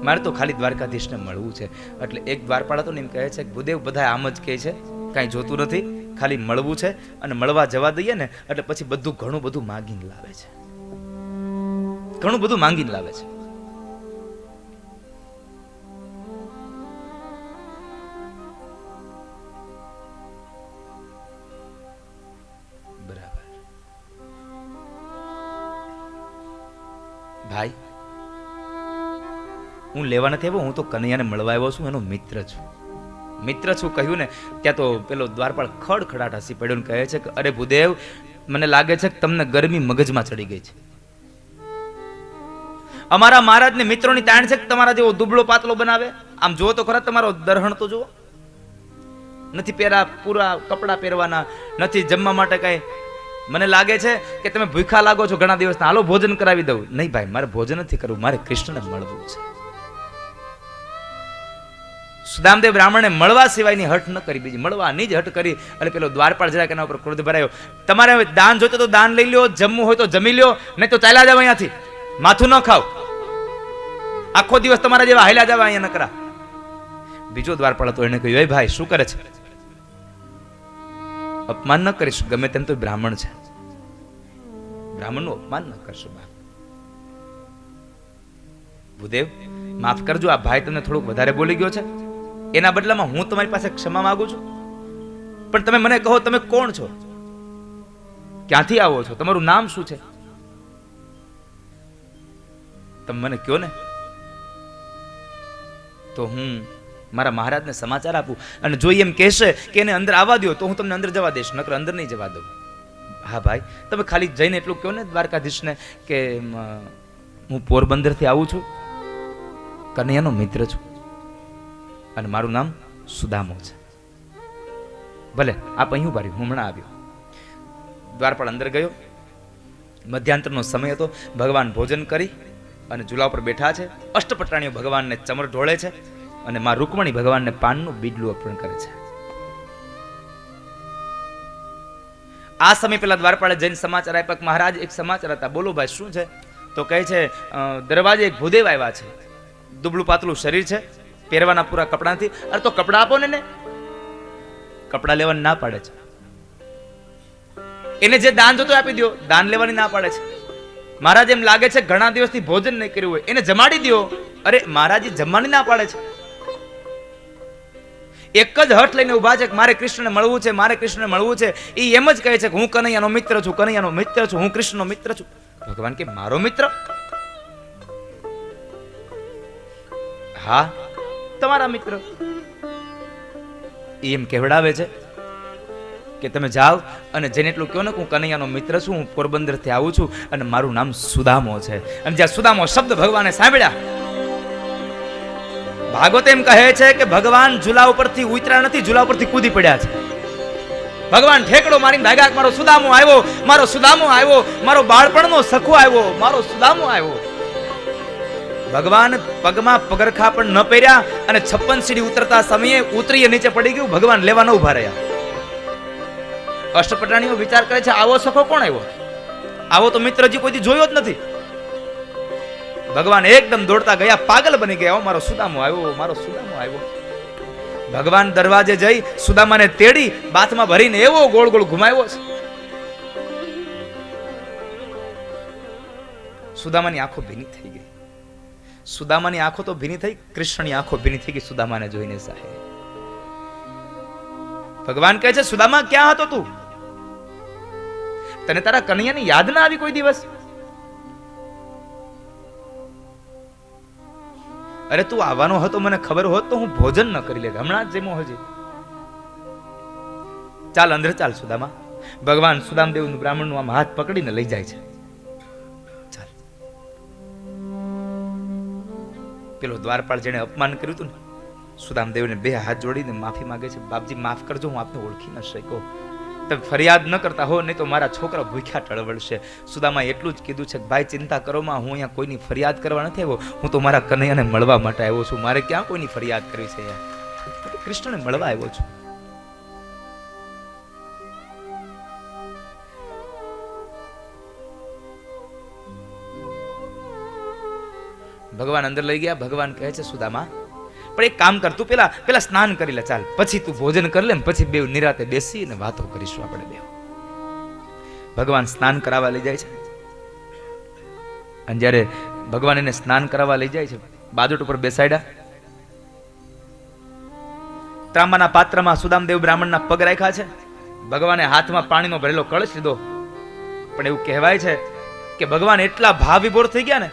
મારે તો ખાલી દ્વારકાધીશને મળવું છે. એટલે એક દ્વારપાળા તો એમ કહે છે કે ભૂદેવ, બધા આમ જ કહે છે, કાંઈ જોતું નથી, ખાલી મળવું છે. અને મળવા જવા દઈએ ને એટલે પછી બધું ઘણું બધું માંગીને લાવે છે, ઘણું બધું માંગીને લાવે છે. બરાબર ભાઈ, હું લેવા નથી આવ્યો, હું તો કનૈયાને મળવા આવ્યો છું, એનો મિત્ર છું. મિત્ર છું કહ્યું ને ત્યાં તો પેલો દ્વારપાળ ખડખડાટ હસી પડ્યો ને કહે છે કે અરે ભૂદેવ, મને લાગે છે કે તમને ગરમી મગજમાં ચડી ગઈ છે. અમારા મહારાજને મિત્રોની તાણ છે કે તમારા જેવો દુબળો પાતળો બનાવે. આમ જુઓ તો ખરા, તમારો દરહણ તો જુઓ, નથી પહેરા પૂરા કપડા પહેરવાના, નથી જમવા માટે કઈ. મને લાગે છે કે તમે ભૂખા લાગો છો ઘણા દિવસના, હાલો ભોજન કરાવી દઉં. નહીં ભાઈ, મારે ભોજન નથી કરવું, મારે કૃષ્ણને મળવું છે. સુદામદેવ બ્રાહ્મણે મળવા સિવાયની હઠ ન કરી, બીજી મળવાની જ હઠ કરી. અને પેલો દ્વારપાળ જરાક એના ઉપર ક્રોધ ભરાયો. તમારે દાન જોઈતો તો દાન લઈ લ્યો, જમવું હોય તો જમી લ્યો, નહીં તો ચાલ્યા જાવ અહીંયાથી, માથું ન ખાવ, આખો દિવસ તમારા જેવા હાલ્યા જાવ અહીંયા ન કરા. બીજો દ્વારપાળ હતો, એને કહ્યું, એ ભાઈ શું કરે છે? અપમાન ન કરીશ, ગમે તેમ તો બ્રાહ્મણ છે. બ્રાહ્મણનું અપમાન ન કરશો બાપ. ભૂદેવ, માફ કરજો, આ ભાઈ તમને થોડુંક વધારે બોલી ગયો છે. એના બદલામાં હું તમારી પાસે ક્ષમા માંગુ છું. પણ તમે મને કહો, તમે કોણ છો? ક્યાંથી આવો છો? તમારું નામ શું છે? તમે મને કહો ને, તો હું મારા મહારાજને સમાચાર આપું. અને જો એમ કહેશે કે એને અંદર આવવા દો, તો હું તમને અંદર જવા દઈશ, નકર અંદર નહીં જવા દઉં. હા ભાઈ, તમે ખાલી જઈને એટલું કહો ને દ્વારકાધીશને કે હું પોરબંદરથી આવું છું, કનૈયાનો મિત્ર છું, અને મારું નામ સુદામો છે. ભલે આપ અહીં ઉભા રહ્યો, હું હમણાં આવ્યો. દ્વારપાળ અંદર ગયો. મધ્યાંતરનો સમય હતો. ભગવાન ભોજન કરી અને ઝૂલા ઉપર બેઠા છે. અષ્ટપટાણીઓ ભગવાનને ચમર ઢોળે છે અને માં રૂકમણી ભગવાનને પાનનું બીડલું અર્પણ કરે છે. આ સમય પેલા દ્વારપાળે જઈને સમાચાર આપ્યા કે મહારાજ એક સમાચાર હતા. બોલો ભાઈ, શું છે? તો કહે છે દરવાજે એક ભૂદેવ આવ્યા છે. દુબળું પાતળું શરીર છે, પહેરવાના પૂરા કપડા નથી. અરે તો કપડા આપો ને. કપડા લેવાની ના પાડે છે. એને જે દાન જોતો આપી દો, દાન લેવાની ના પાડે છે. મહારાજ એમ લાગે છે ઘણા દિવસથી ભોજન નહીં કર્યું હોય, એને જમાડી દો. અરે મહારાજ જમવાની ના પાડે છે. એક જ હઠ લઈને ઉભા છે કે મારે કૃષ્ણને મળવું છે, મારે કૃષ્ણને મળવું છે. એ એમ જ કહે છે કે હું કનૈયાનો મિત્ર છું, કનૈયાનો મિત્ર છું, હું કૃષ્ણનો મિત્ર છું. ભગવાન કે મારો મિત્ર? હા, તમારા મિત્ર. એમ કહેવડાવે છે કે તમે જાઓ અને જેને એટલું કહો ને હું કનૈયાનો મિત્ર છું, હું પોરબંદરથી આવું છું અને મારું નામ સુદામો છે. અને જ્યાં સુદામો શબ્દ ભગવાને સાંભળ્યા, ભાગવત એમ કહે છે કે ભગવાન ઝૂલા ઉપરથી ઉતર્યા નથી, ઝૂલા ઉપરથી કૂદી પડ્યા છે. ભગવાન ઠેકડો મારીને ભાગ્યા, મારો સુદામો આવ્યો, મારો સુદામો આવ્યો, મારો બાળપણનો સખો આવ્યો, મારો સુદામો આવ્યો. ભગવાન પગમાં પગરખા પણ ન પહેર્યા અને 56 સીડી ઉતરતા સમયે ઉતરીએ નીચે પડી ગયું. ભગવાન લેવા ન ઉભા રહ્યા. અષ્ટપટાણીઓ વિચાર કરે છે આવો સખો કોણ આવ્યો? આવો તો મિત્રજી કોઈથી જોયો જ નથી. ભગવાન એકદમ દોડતા ગયા, પાગલ બની ગયા. મારો સુદામો આવ્યો, મારો સુદામો આવ્યો. ભગવાન દરવાજે જઈ સુદામાને તેડી બાથમાં ભરીને એવો ગોળ ગોળ ઘુમાવ્યો છે. સુદામાની આંખો ભીની થઈ ગઈ. સુદામાની આંખો તો ભીની થઈ, કૃષ્ણની આંખો ભીની થઈ ગઈ સુદામાને જોઈને. સાહેબ, ભગવાન કહે છે સુદામા ક્યાં હતો તું? તને તારા કનૈયાની યાદ ના આવી કોઈ દિવસ? અરે તું આવવાનો હતો, મને ખબર હોત તો હું ભોજન ન કરી લેત. હમણાં જ જેમો હજી. ચાલ અંદર ચાલ સુદામા. ભગવાન સુદામદેવનું બ્રાહ્મણનું આમ હાથ પકડીને લઈ જાય છે. ચાલ. પેલો દ્વારપાળ જેને અપમાન કર્યું હતું ને, સુદામદેવને બે હાથ જોડીને માફી માંગે છે. બાપજી માફ કરજો, હું આપને ઓળખી ન શક્યો. તમે ફરિયાદ ન કરતા હો, નહીં તો મારા છોકરા ભૂખ્યા ટળવળશે. સુદામા એટલું જ કીધું છે કે ભાઈ ચિંતા કરો માં, હું અહીંયા કોઈની ફરિયાદ કરવા નથી આવ્યો, હું તો મારા કનૈયાને મળવા માટે આવ્યો છું. મારે ક્યાં કોઈની ફરિયાદ કરવી છે યાર, કૃષ્ણને મળવા આવ્યો છું. ભગવાન અંદર લઈ ગયા. ભગવાન કહે છે સુદામા પણ એક કામ કર, તું પેલા સ્નાન કરી લે, ચાલ, પછી તું ભોજન કરી લે, પછી બે નિરાતે બેસીને વાતો કરીશું આપણે બે. ભગવાન સ્નાન કરાવવા લઈ જાય છે. અને જ્યારે ભગવાન એને સ્નાન કરાવવા લઈ જાય છે, બાજોટ ઉપર બેસાડ્યા. ત્રાંબાના પાત્રમાં સુદામદેવ બ્રાહ્મણના પગ રાખ્યા છે. ભગવાને હાથમાં પાણીનો ભરેલો કળશ લીધો. પણ એવું કહેવાય છે કે ભગવાન એટલા ભાવ વિભોર થઈ ગયા ને,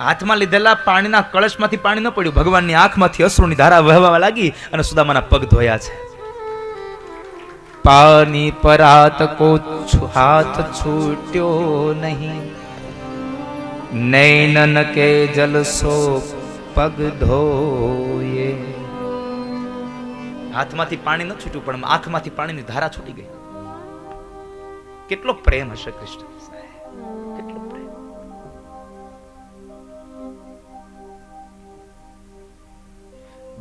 હાથમાં લીધેલા પાણીના કળશમાંથી પાણી ન પડ્યું, ભગવાનની આંખમાંથી અશ્રુની ધારા વહેવા લાગી અને સુદામાના પગ ધોયા છે. પાની પરાત કો હાથ છૂટ્યો નહીં, નૈનન કે જલસો પગ ધોયે. હાથમાંથી પાણી ન છૂટ્યું, પણ આંખમાંથી પાણીની ધારા છૂટી ગઈ. કેટલો પ્રેમ હશે કૃષ્ણ, કેટલો પ્રેમ.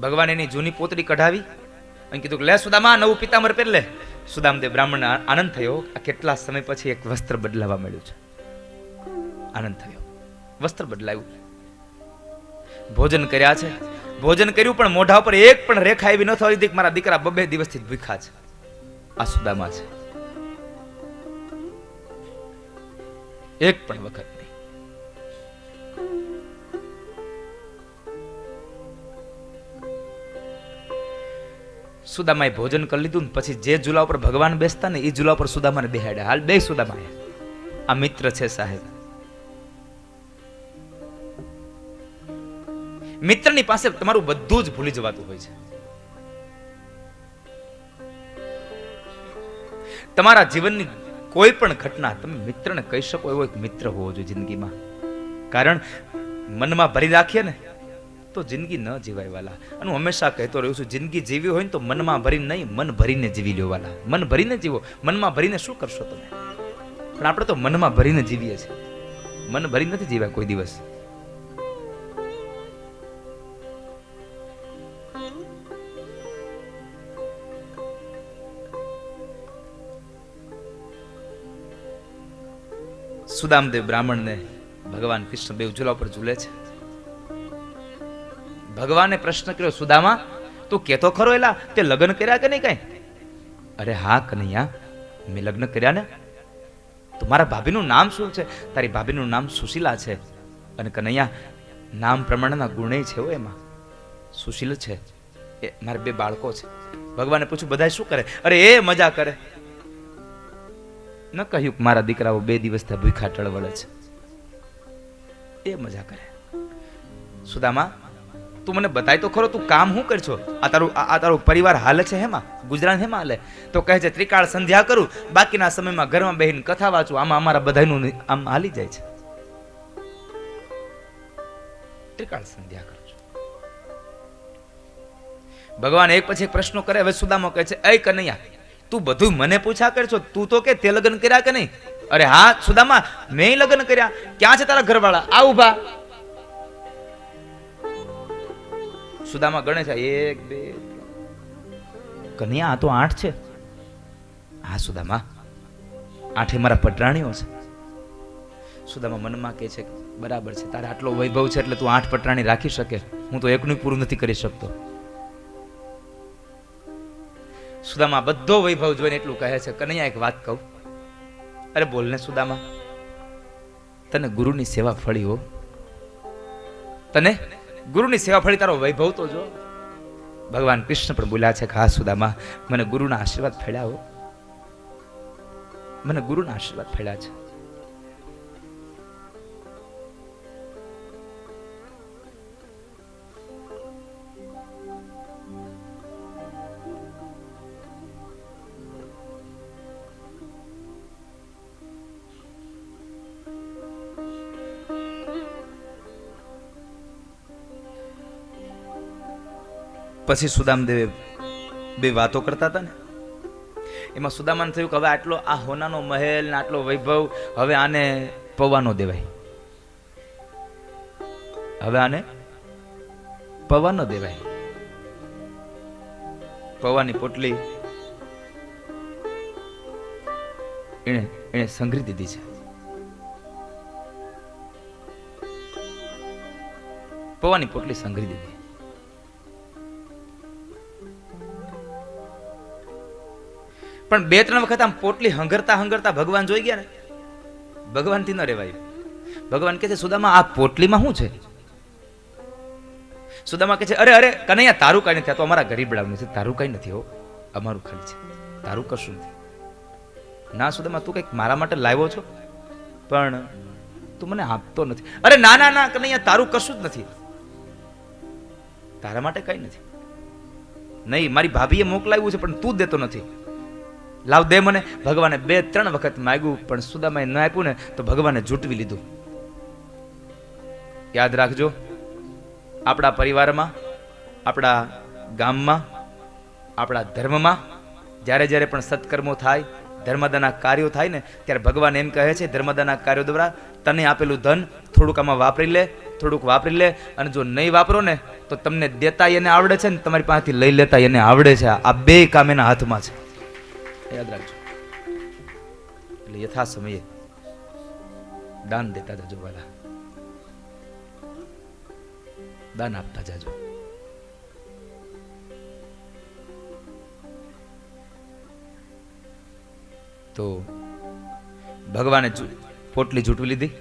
ભગવાન એની જૂની પોતડી કઢાવી અને કીધું લે સુદામા, નવું પિતાંબર પહેર લે. સુદામદેવ બ્રાહ્મણને આનંદ થયો. આ કેટલા સમય પછી એક વસ્ત્ર બદલાવા મળ્યું છે. આનંદ થયો, વસ્ત્ર બદલાયું. ભોજન કર્યા છે. ભોજન કર્યું પણ મોઢા ઉપર એક પણ રેખા એવી ન થવી દીધી કે મારા દીકરા 2 દિવસથી ભૂખ્યા છે. આ સુદામા છે. એક પણ વખત નહીં. સુદામાએ ભોજન કરી લીધું ને પછી જે ઝૂલા ઉપર ભગવાન બેસતા ને એ ઝૂલા ઉપર સુદામાને બેહાડ્યા. હાલ બે સુદામા, આ મિત્ર છે સાહેબ. મિત્રની પાસે તમારું બધું જ ભૂલી જવાતું હોય છે. તમારા જીવનની કોઈ પણ ઘટના તમે મિત્રને કહી શકો એવો એક મિત્ર હોવો જોઈએ જિંદગીમાં. કારણ મનમાં ભરી રાખીએ ને તો જિંદગી ન જીવાય વાલા. અને હું હંમેશા કહેતો રહ્યો છું, જિંદગી જીવી હોય ને તો મનમાં ભરીને નહીં, મન ભરીને જીવી લ્યો વાલા. મન ભરીને જીવો. મનમાં ભરીને શું કરશો તમે? પણ આપણે તો મનમાં ભરીને જીવીએ છીએ. મન ભરી નથી જીવ્યા કોઈ દિવસ. સુદામદેવ બ્રાહ્મણને ભગવાન કૃષ્ણ બે ઝૂલા ઉપર ઝૂલે છે. ભગવાને પ્રશ્ન કર્યો, સુદામા તું કેતો ખરો એલા તે લગ્ન કર્યા કે નહીં કઈ? અરે હા કનૈયા, મેં લગ્ન કર્યા ને. તો મારા ભાભીનું નામ શું છે? તારી ભાભીનું નામ સુશીલા છે. અને કનૈયા નામ પ્રમાણેના ગુણે છે હો એમાં. સુશીલ છે. એ મારે બે બાળકો છે. ભગવાને પૂછ્યું બધા શું કરે? અરે એ મજા કરે. ન કહ્યું કે મારા દીકરાઓ 2 દિવસથી ભૂખા ટળવળે છે. એ મજા કરે. સુદામા તું મને બતાય તો ખરો, તું કામ શું કરશો? આ તારો પરિવાર હાલે છે હેમાં? ગુજરાત હેમાં હાલે? તો કહે છે ત્રિકાળ સંધ્યા કરું, બાકીના સમયમાં ઘરમાં બેહીને કથા વાંચું. આમાં અમારા બધાનું આમ હાલી જાય છે. ત્રિકાળ સંધ્યા કરું છું. ભગવાન એક પછી એક પ્રશ્નો કરે. હવે સુદામા કહે છે, એ કનૈયા તું બધું મને પૂછા કરશો, તું તો કે તે લગ્ન કર્યા કે નહીં? અરે હા સુદામા, મેં લગ્ન કર્યા. ક્યાં છે તારા ઘરવાળા? આ ઉભા. સુદામા ગણે છે 1 2 કન્યા આ તો 8 છે. હા સુદામા 8 મારા પટરાણીઓ છે. સુદામા મનમાં કહે છે બરાબર છે, તારે આટલો વૈભવ છે એટલે તું 8 પટરાણી રાખી શકે. હું તો એકનું પૂરું નથી કરી શકતો. સુદામા બધો વૈભવ જોઈને એટલું કહે છે, કનૈયા એક વાત કહું? અરે બોલ ને સુદામા. તને ગુરુની સેવા ફળી હો. તને ગુરુની સેવા ફળી, તારો વૈભવ તો જો. ભગવાન કૃષ્ણ પણ બોલ્યા છે કે હા સુદામા, મને ગુરુના આશીર્વાદ ફળ્યા હો. મને ગુરુના આશીર્વાદ ફળ્યા છે. પછી સુદામદેવે બે વાતો કરતા હતા ને, એમાં સુદામાને થયું કે હવે આટલો આ હોનાનો મહેલ ને આટલો વૈભવ હવે આને પૌવાનો દેવાય. હવે આને પૌવાનો દેવાય. પૌવાની પોટલી એને સંઘરી દીધી છે. પૌવાની પોટલી સંઘરી દીધી. પણ 2-3 વખત આમ પોટલી હંગરતા હંગરતા ભગવાન જોઈ ગયા ને, ભગવાનથી ન રહેવાય. ભગવાન કહે છે સુદામા આ પોટલીમાં શું છે? સુદામા કહે છે અરે અરે કનૈયા તારું કઈ નથી, આ તો અમારા ગરીબડાનું છે. તારું કઈ નથી હો, અમારું ખાલી છે. તારું કશું નથી. ના સુદામા તું કઈક મારા માટે લાવ્યો છો પણ તું મને આપતો નથી. અરે ના ના ના કનૈયા તારું કશું જ નથી, તારા માટે કઈ નથી. નહીં મારી ભાભીએ મોકલાવ્યું છે પણ તું દેતો નથી. લાવ દે મને. ભગવાને 2-3 વખત માંગ્યું પણ સુદામાએ ન આપ્યું ને તો ભગવાને ઝૂંટવી લીધું. યાદ રાખજો, આપણા પરિવારમાં, આપણા ગામમાં, આપણા ધર્મમાં જ્યારે જ્યારે પણ સત્કર્મો થાય, ધર્મદાના કાર્યો થાય ને ત્યારે ભગવાન એમ કહે છે ધર્મદાના કાર્યો દ્વારા તને આપેલું ધન થોડુંક આમાં વાપરી લે, થોડુંક વાપરી લે. અને જો નહીં વાપરો ને તો તમને દેતા એને આવડે છે ને તમારી પાસેથી લઈ લેતા એને આવડે છે. આ 2 કામ એના હાથમાં છે. યાદ રાખજો. એટલે યથા સમયે દાન દેતા જજો વાલા, દાન આપતા જજો. તો ભગવાને પોટલી જૂટવી લીધી,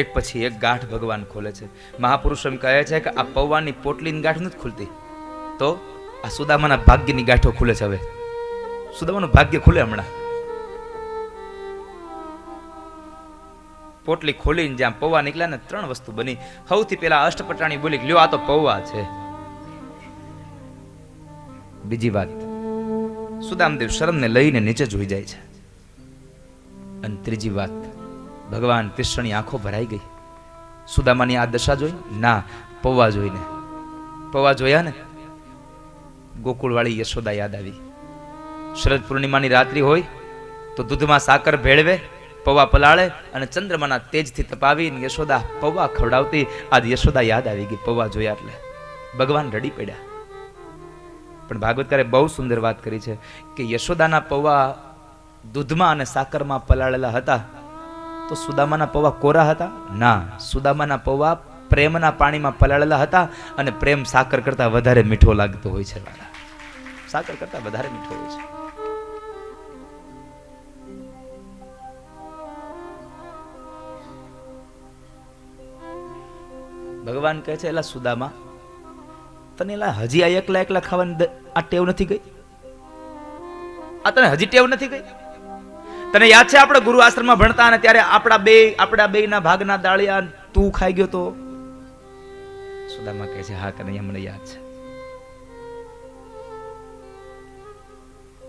એક પછી એક ગાંઠ ભગવાન ખોલે છે. મહાપુરુષો એમ કહે છે કે આ પૌવાની પોટલીની ગાંઠ નથી ખુલતી, તો આ સુદામાના ભાગ્યની ગાંઠો ખુલે છે. હવે સુદામાનું ભાગ્ય ખુલે હમણાં. પોટલી ખોલીને જ્યાં પૌવા નીકળ્યા ને 3 વસ્તુ બની. સૌથી પહેલા અષ્ટપટાણી બોલી, લ્યો આ તો પૌવા છે. બીજી વાત, સુદામદેવ શરમને લઈને નીચે જોઈ જાય છે. અને ત્રીજી વાત, ભગવાન કૃષ્ણની આંખો ભરાઈ ગઈ. સુદામાની આ દશા જોઈ? ના, પૌવા જોઈને. પૌવા જોયા ને, ગોકુળવાળી યશોદા યાદ આવી. શરદ પૂર્ણિમાની રાત્રિ હોય તો દૂધમાં સાકર ભેળવે, પૌવા પલાળે અને ચંદ્રમાના તેજથી તપાવીને યશોદા પૌવા ખવડાવતી. આજ યશોદા યાદ આવી ગઈ પૌવા જોયા એટલે. ભગવાન રડી પડ્યા. પણ ભાગવતકારે બહુ સુંદર વાત કરી છે કે યશોદાના પૌવા દૂધમાં અને સાકરમાં પલાળેલા હતા તો સુદામાના પૌવા કોરા હતા? ના, સુદામાના પૌવા પ્રેમના પાણીમાં પલાળેલા હતા અને પ્રેમ સાકર કરતા વધારે મીઠો લાગતો હોય છે. સાકર કરતા વધારે મીઠો હોય છે. ભગવાન કહે છે, એલા સુદામા, તને એલા હજી આ એકલા એકલા ખાવાની આ ટેવ નથી ગઈ? આ તને હજી ટેવ નથી ગઈ? તને યાદ છે આપણે ગુરુ આશ્રમમાં ભણતા અને ત્યારે આપણા બે ના ભાગના દાળિયા તું ખાઈ ગયો તો? સુદામા કહે છે, હા કનૈયા, મને યાદ છે.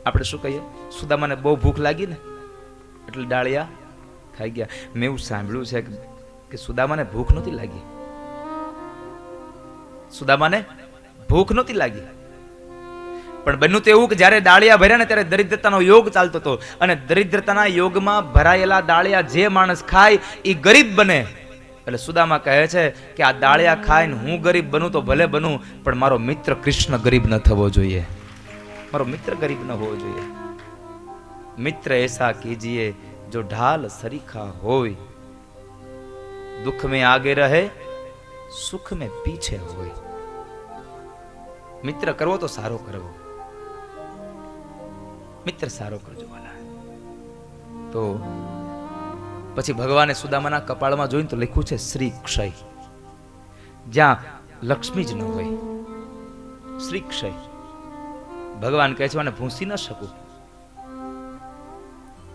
આપણે શું કહીએ? સુદામાને બહુ ભૂખ લાગી ને એટલે દાળિયા ખાઈ ગયા. મેં એવું સાંભળ્યું છે કે સુદામાને ભૂખ નહોતી લાગી. સુદામાને ભૂખ નહોતી લાગી, પણ બન્યું તો એવું કે જ્યારે દાળિયા ભર્યા ને ત્યારે દરિદ્રતાનો યોગ ચાલતો હતો અને દરિદ્રતાના યોગમાં ભરાયેલા દાળિયા જે માણસ ખાય એ ગરીબ બને. એટલે સુદામા કહે છે કે આ દાળિયા ખાઈને હું ગરીબ બનું તો ભલે બનું, પણ મારો મિત્ર કૃષ્ણ ગરીબ ન થવો જોઈએ. મારો મિત્ર ગરીબ ન હોવો જોઈએ. મિત્ર એસા કીજીએ જો ઢાલ સરીખા હોય, દુઃખ में आगे रहे સુખ में पीछे હોય. મિત્ર કરવો તો સારો કરવો, મિત્ર સારો કરજો વાલા. તો પછી ભગવાને સુદામાના કપાળમાં જોઈને તો લખ્યું છે શ્રી ક્ષય. જ્યાં લક્ષ્મી જ ન હોય, શ્રી ક્ષય. ભગવાન કહે છે મને ભૂંસી ન શકું,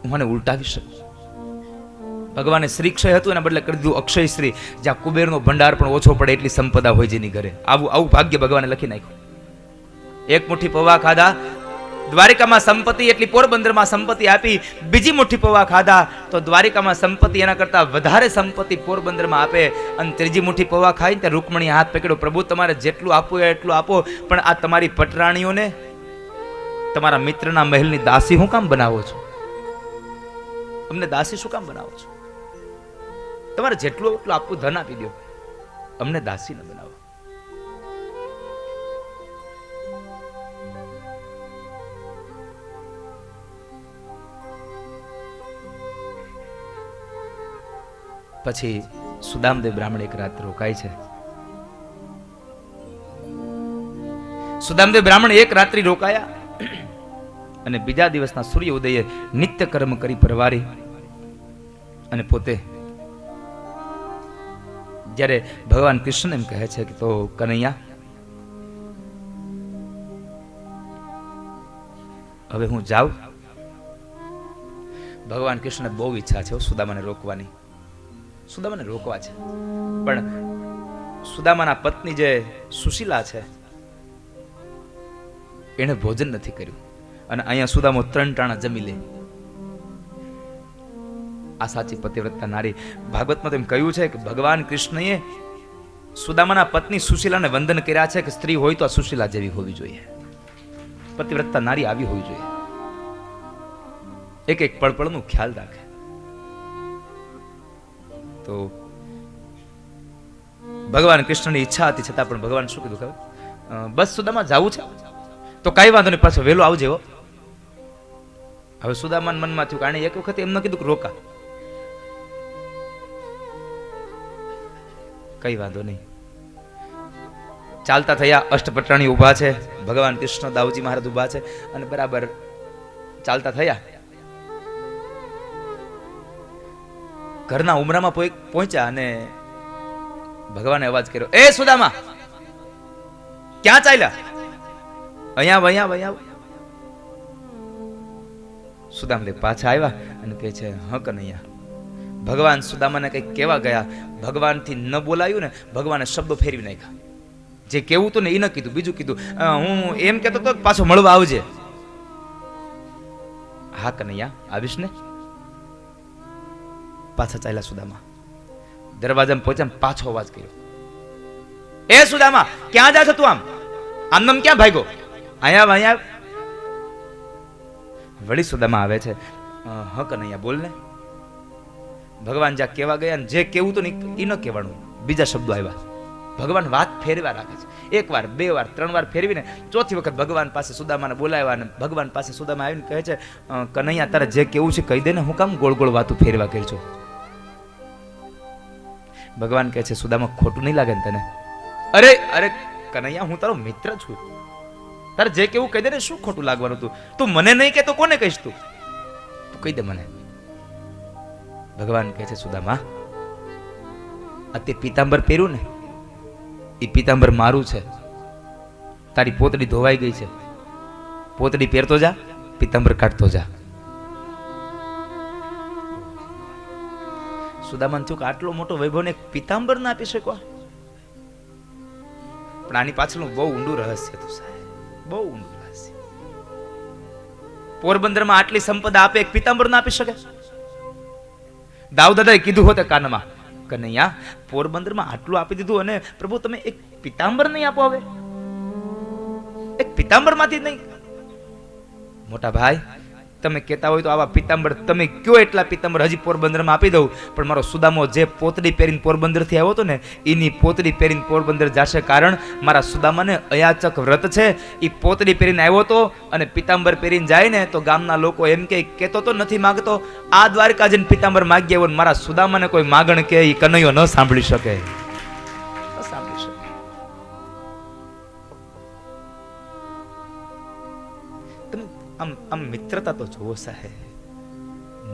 હું મને ઉલટાવી શકું. ભગવાને શ્રી ક્ષય હતું એના બદલે કરી દીધું અક્ષય શ્રી, જ્યાં કુબેરનો ભંડાર પણ ઓછો પડે એટલી સંપદા હોય જેની ઘરે. આવું ભાગ્ય ભગવાને લખી નાખ્યું. એક મુઠ્ઠી પૌવા ખાધા, દ્વારિકામાં સંપત્તિ એટલી પોરબંદરમાં સંપત્તિ આપી. બીજી મુઠ્ઠી પૌવા ખાધા તો દ્વારિકામાં સંપત્તિ એના કરતા વધારે સંપત્તિ પોરબંદરમાં આપે. અને ત્રીજી મુઠ્ઠી પૌવા ખાઈ ત્યાં રૂકમણી હાથ પકડ્યો, પ્રભુ તમારે જેટલું આપવું હોય એટલું આપો, પણ આ તમારી પટરાણીઓને તમારા મિત્રના મહેલની દાસી હું કામ બનાવો છો? અમને દાસી શું કામ બનાવો છો? તમારે જેટલું એટલું આપવું ધન આપી દો, અમને દાસી ન બનાવો. પછી સુદામદેવ બ્રાહ્મણ એક રાત રોકાય છે. સુદામદેવ બ્રાહ્મણ એક રાત્રિ રોકાયા અને બીજા દિવસના સૂર્ય ઉદયે નિત્ય કર્મ કરી પરવારી અને પોતે જ્યારે ભગવાન કૃષ્ણ એમ કહે છે કે તો કનૈયા, હવે હું જાઉં. ભગવાન કૃષ્ણને બહુ ઈચ્છા છે સુદામાને રોકવાની, સુદામાને રોકવા છે, પણ સુદામાના પત્ની જે સુશીલા છે એને ભોજન નથી કર્યું અને અહીંયા સુદામો 3 ટાણા જમી લે. આ સાચી પતિવ્રતા નારી. ભાગવતમાં તેમ કહ્યું છે કે ભગવાન કૃષ્ણએ સુદામાના પત્ની સુશીલાને વંદન કર્યા છે કે સ્ત્રી હોય તો આ સુશીલા જેવી હોવી જોઈએ, પતિવ્રતા નારી આવી હોવી જોઈએ, એક એક પળપળનું ખ્યાલ રાખે. તો ભગવાન કૃષ્ણની ઈચ્છા હતી છતાં પણ ભગવાન શું કીધું ખબર? બસ સુદામા જાવું છે તો કઈ વાંધો નહીં, પાછો વહેલો આવજે હો. હવે સુદામાના મનમાં થયું કારણ એક વખત એમ ન કીધું કે રોકા, કઈ વાંધો નહીં. ચાલતા થયા, અષ્ટપટરાણી ઉભા છે, ભગવાન કૃષ્ણ દાઉજી મહારાજ ઉભા છે અને બરાબર ચાલતા થયા ઘરના ઉમરામાં પહોંચ્યા અને ભગવાને અવાજ કર્યો, એ સુદામા, ક્યાં ચાલ્યા? અહીંયા અહીંયા. સુદામદેવ પાછા આવ્યા અને કહે છે, હા કનૈયા. ભગવાન સુદામાને કંઈક કહેવા ગયા, ભગવાનથી ન બોલાયું ને, ભગવાને શબ્દો ફેરવી નાખ્યા. જે કેવું હતું ને એ ન કીધું, બીજું કીધું. હું એમ કહેતો તો પાછો મળવા આવજે. હા કનૈયા, આવીશ ને. પાછા ચાલ્યા સુદામા. દરવાજામાં પહોંચ્યા, પાછો અવાજ કર્યો, એ સુદામા, ક્યાં જા છો તું? આમ ક્યાં ભાગ્યો? અહીંયા. વળી સુદામા આવે છે, હા કનૈયા બોલ ને. ભગવાન જ્યાં કહેવા ગયા ને જે કેવું તો એ ન કહેવાનું, બીજા શબ્દો આવ્યા. ભગવાન વાત ફેરવા રાખે છે. એક વાર, બે વાર, ત્રણ વાર ફેરવીને ચોથી વખત ભગવાન પાસે સુદામાને બોલાવ્યા અને ભગવાન પાસે સુદામા આવીને કહે છે, કનૈયા તારે જે કેવું છે કહી દે ને, હું કામ ગોળ ગોળ વાતું ફેરવા કરી છો? ભગવાન કહે છે, સુદામા ખોટું નહીં લાગે ને તને? અરે કનૈયા, હું તારો મિત્ર છું, તારે જે કેવું કહી દે ને, શું ખોટું લાગવાનું? તું મને નહીં કે તો કોને કહીશ? તું કહી દે મને. ભગવાન કહે છે, સુદામા, આ તે પીતાંબર પહેર્યું ને, એ પીતાંબર મારું છે. તારી પોતડી ધોવાઈ ગઈ છે, પોતડી પહેરતો જા, પીતાંબર કાઢતો જા. સુદામાને થયું કે આટલો મોટો વૈભવ ને પીતાંબર ના આપી શકો? પણ આની પાછળનું બહુ ઊંડું રહસ્ય હતું સાહેબ, બહુ ઊંડું રહસ્ય. પોરબંદરમાં આટલી સંપદા આપે, એક પીતાંબર ના આપી શકે? દાઉદાદાએ કીધું હોત કાનમાં, કનૈયા, પોરબંદરમાં આટલું આપી દીધું અને પ્રભુ તમે એક પીતાંબર નહીં આપો? હવે એક પીતાંબર માંથી નહીં? મોટા ભાઈ, તમે કહેતા હોય તો આવા પીતાંબર તમે કયો એટલા પીતાંબર હજી પોરબંદરમાં આપી દઉં, પણ મારો સુદામો જે પોતડી પહેરીને પોરબંદરથી આવ્યો હતો ને, એની પોતડી પહેરીને પોરબંદર જશે. કારણ મારા સુદામાને અયાચક વ્રત છે. એ પોતડી પહેરીને આવ્યો હતો અને પીતાંબર પહેરીને જાય ને તો ગામના લોકો એમ કે કહેતો તો નથી માગતો, આ દ્વારકા જઈને પીતાંબર માગી આવ્યો. મારા સુદામાને કોઈ માગણ કે એ કનૈયો ન સાંભળી શકે, ન સાંભળી શકે. આમ મિત્રતા તો જુઓ સાહેબ.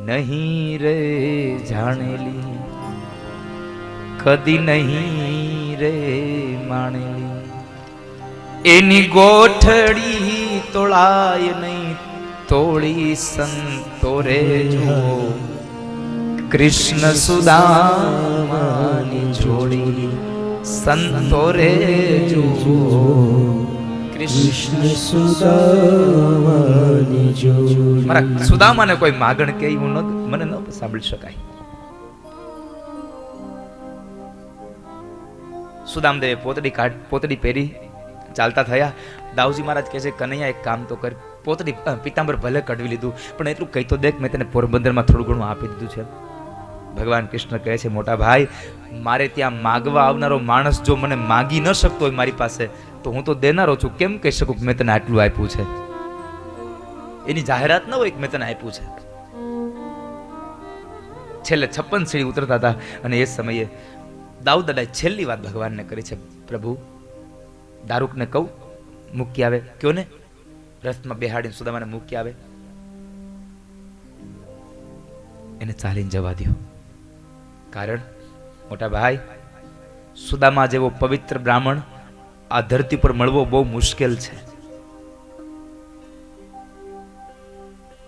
નહીં રે જાણેલી, કદી નહીં રે માણેલી, એની ગોઠડી તોળાય નહીં, તોળી સંતો રે જો. કૃષ્ણ સુદામાની જોડી સંતો રે જો. કૃષ્ણ સુદામાની જોડી. મારા સુદામાને કોઈ માગણ કે હું મને ન સાંભળી શકાય. સુદામદેવે પોતડી પહેરી ચાલતા થયા. દાઉજી મહારાજ કહે છે, કનૈયા એક કામ તો કર, પોતડી પીતાંબર ભલે કઢવી લીધું, પણ એટલું કહી તો દેખ, મેં તને પોરબંદરમાં થોડું ઘણું આપી દીધું છે. ભગવાન કૃષ્ણ કહે છે, મોટા ભાઈ, મારે ત્યાં માગવા આવનારો માણસ જો મને માગી ન શકતો હોય મારી પાસે, તો હું તો દેનારો છું. કેમ કહી શકું કે મેં તને આટલું આપ્યું છે? એની જાહેરાત ન હોય કે મેં તને આપ્યું છે. છેલ્લે 56 સીડી ઉતરતા હતા અને એ સમયે દાઉદાદાએ છેલ્લી વાત ભગવાનને કરી છે, પ્રભુ દારૂકને કહું મૂકી આવે, કયો ને. રથમાં બેહાડીને સુદામાને મૂકી આવે, એને ચાલીને જવા દો. કારણ મોટા ભાઈ, સુદામા જેવો પવિત્ર બ્રાહ્મણ આ ધરતી પર મળવો બહુ મુશ્કેલ છે.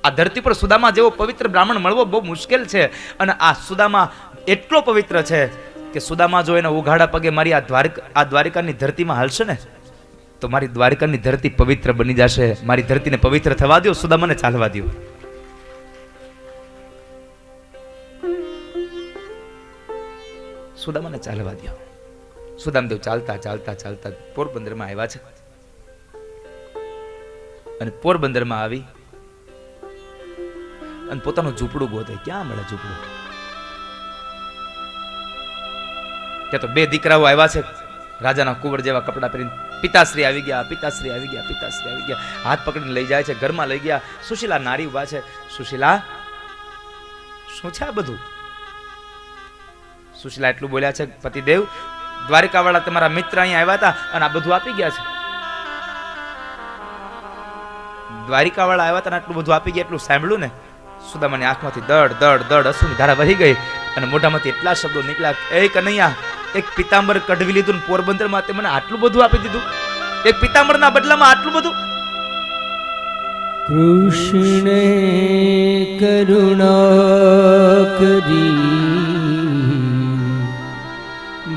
આ ધરતી પર સુદામા જેવો પવિત્ર બ્રાહ્મણ મળવો બહુ મુશ્કેલ છે. અને આ સુદામા એટલો પવિત્ર છે કે સુદામા જો એના ઉઘાડા પગે મારી આ દ્વારિકાની ધરતીમાં હાલશે ને, તો મારી દ્વારિકાની ધરતી પવિત્ર બની જશે. મારી ધરતીને પવિત્ર થવા દો, સુદામાને ચાલવા દો. સુદામાને ચાલવા દો. સુદામદેવ ચાલતા ચાલતા ચાલતા પોરબંદરમાં આવ્યા છે. અને પોરબંદરમાં આવી અને પોતાનું ઝૂંપડું ગોતે. ક્યાં મળે ઝૂંપડું? ત્યાં તો બે દીકરાઓ આવ્યા છે, રાજાના કુંવર જેવા કપડા પહેરીને. પિતાશ્રી આવી ગયા, પિતાશ્રી આવી ગયા, પિતાશ્રી આવી ગયા. હાથ પકડીને લઈ જાય છે, ઘરમાં લઈ ગયા. સુશીલા નારી ઉભા છે. સુશીલા, શું છે આ બધું? સુશીલા એટલું બોલ્યા છે, પતિદેવ, દ્વારિકા વાળા તમારા મિત્ર અહીંયા આવ્યા હતા અને આ બધું આપી ગયા છે. દ્વારિકા વાળા આવ્યા હતા ને આટલું બધું આપી ગયા, એટલું સાંભળ્યું ને, સુદામાની આંખમાંથી દડ દડ દડ અશ્રુની ધારા વહી ગઈ. અને મોઢામાંથી એટલા શબ્દો નીકળ્યા, એ કનૈયા, એક પિતાંબર કઢવી લીધું ને પોરબંદરમાં તે મને આટલું બધું આપી દીધું, એક પિતાંબરના બદલામાં આટલું બધું. કૃષ્ણે કરુણા કરી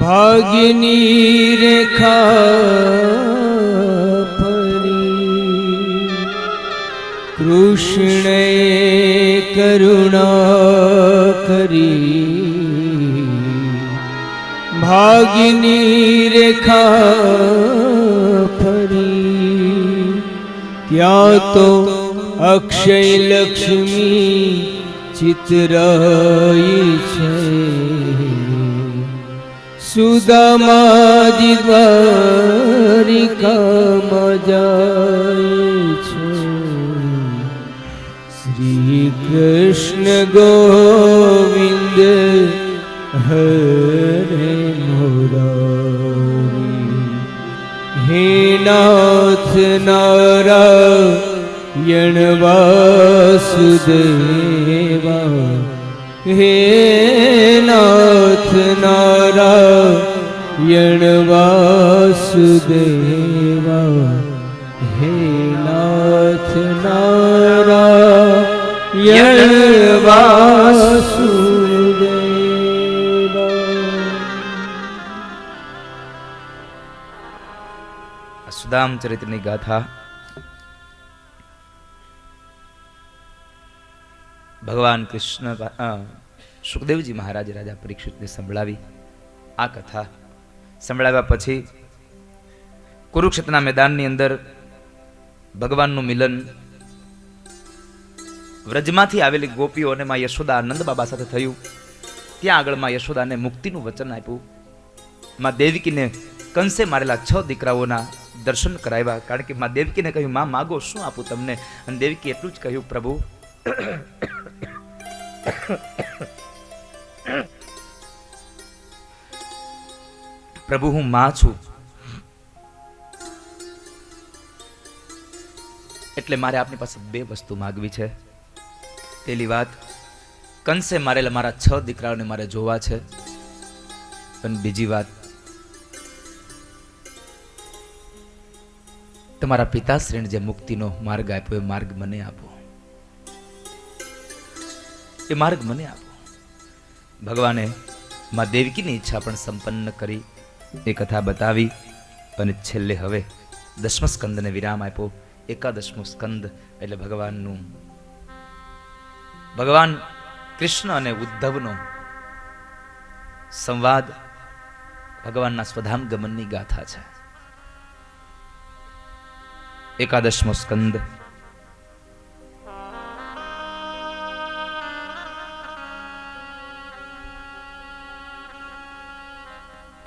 ભાગ્યની રેખા ફરી. કૃષ્ણે કરુણા કરી ભાગ્યની રેખા ફરી. ત્યાં તો અક્ષય લક્ષ્મી ચિતરાઈ છે, સુદામાજી દ્વારિકામાં જાય છે. શ્રી કૃષ્ણ ગોવિંદ હરે મુરારી. હે નાથ નારાયણ વાસુદેવા, હે નાથ નારાયણ વાસુદેવા, હે નાથ નારાયણ વાસુદેવા. સુદામ ચરિત્રની ગાથા ભગવાન કૃષ્ણ સુખદેવજી મહારાજ રાજા પરીક્ષિતને સંભળાવી. આ કથા સંભળાવ્યા પછી કુરુક્ષેત્રના મેદાનની અંદર ભગવાનનું મિલન વ્રજમાંથી આવેલી ગોપીઓ અને માં યશોદા નંદ બાબા સાથે થયું. ત્યાં આગળ માં યશોદાને મુક્તિનું વચન આપ્યું. માં દેવકીને કંસે મારેલા 6 દીકરાઓના દર્શન કરાવ્યા. કારણ કે માં દેવકીને કહ્યું, માં માગો, શું આપું તમને? અને દેવકી એટલું જ કહ્યું, પ્રભુ પ્રભુ હું માં છું, એટલે મારે આપની પાસે 2 વસ્તુ માગવી છે. પહેલી વાત, કંસે મારેલા મારા 6 દીકરાઓને મારે જોવા છે. અને બીજી વાત, તમારા પિતાશ્રીને જે મુક્તિનો માર્ગ આપ્યો એ માર્ગ મને આપો, એ માર્ગ મને આપો. ભગવાને માં દેવકીની ઈચ્છા પણ સંપન્ન કરી, એ કથા બતાવી. અને છેલ્લે હવે 10મા સ્કંદને વિરામ આપ્યો. 11મો સ્કંદ એટલે ભગવાન કૃષ્ણ અને ઉદ્ધવનો સંવાદ, ભગવાનના સ્વધામ ગમનની ગાથા છે. 11મો સ્કંદ.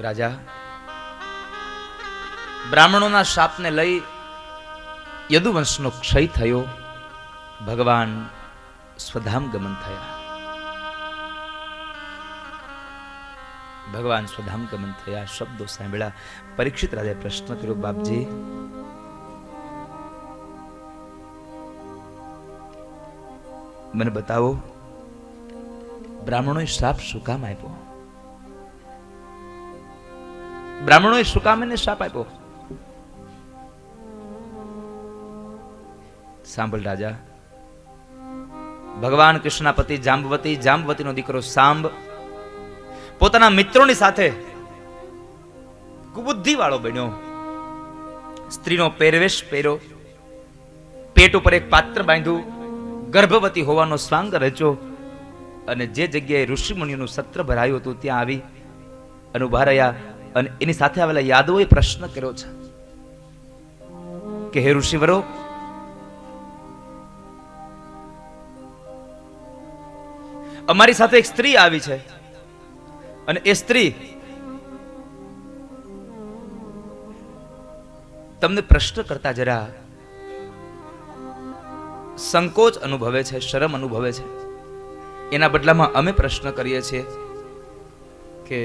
રાજા બ્રાહ્મણોના શાપને લઈ યદુવંશનો ક્ષય થયો. ભગવાન સ્વધામ ગમન થયા. ભગવાન સ્વધામ ગમન થયા. શબ્દો સાંભળ્યા. પરીક્ષિત રાજાએ પ્રશ્ન કર્યો, બાપજી, મને બતાવો, બ્રાહ્મણોએ શ્રાપ શું કામ આપ્યો? બ્રાહ્મણોએ શું કામ એને શ્રાપ આપ્યો? સાંભળ રાજા, ભગવાન કૃષ્ણના પતિ જાંબવતીનો દીકરો સાંબ પોતાના મિત્રોની સાથે કુબુદ્ધિ વાળો બન્યો. સ્ત્રીનો પહેરવેશ પહેર્યો, પેટ ઉપર એક પાત્ર બાંધ્યું, ગર્ભવતી હોવાનો સ્વાંગ રચ્યો, અને જે જગ્યાએ ઋષિ મુનિઓનું સત્ર ભરાયું હતું ત્યાં આવી અને ઉભા રહ્યા. અને એની સાથે આવેલા યાદવોએ પ્રશ્ન કર્યો છે કે હે ઋષિવરો, અમારી સાથે એક સ્ત્રી આવી છે અને એ સ્ત્રી તમને પ્રશ્ન કરતા જરા સંકોચ અનુભવે છે, શરમ અનુભવે છે. એના બદલામાં અમે પ્રશ્ન કરીએ છીએ કે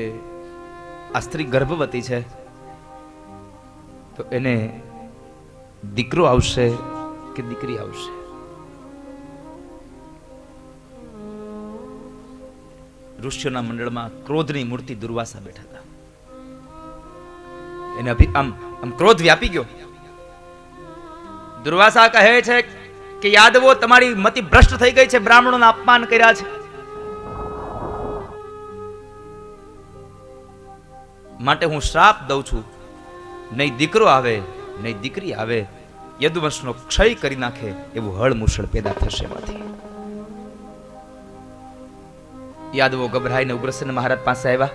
આ સ્ત્રી ગર્ભવતી છે તો એને દીકરો આવશે કે દીકરી આવશે? ઋષિઓના મંડળમાં ક્રોધની મૂર્તિ દુર્વાસા બેઠા હતા. એને આમ ક્રોધ વ્યાપી ગયો. દુર્વાસા કહે છે કે યાદવો, તમારી મતિ ભ્રષ્ટ થઈ ગઈ છે, બ્રાહ્મણોના અપમાન કર્યા છે, માટે હું શ્રાપ દઉં છું, નહીં દીકરો આવે નહીં દીકરી આવે, યદુવંશનો ક્ષય કરી નાખે એવું હળમુસળ પેદા થશે એમાંથી. યાદવો ગભરાઈને ઉગ્રસેન મહારાજ પાસે આવ્યા.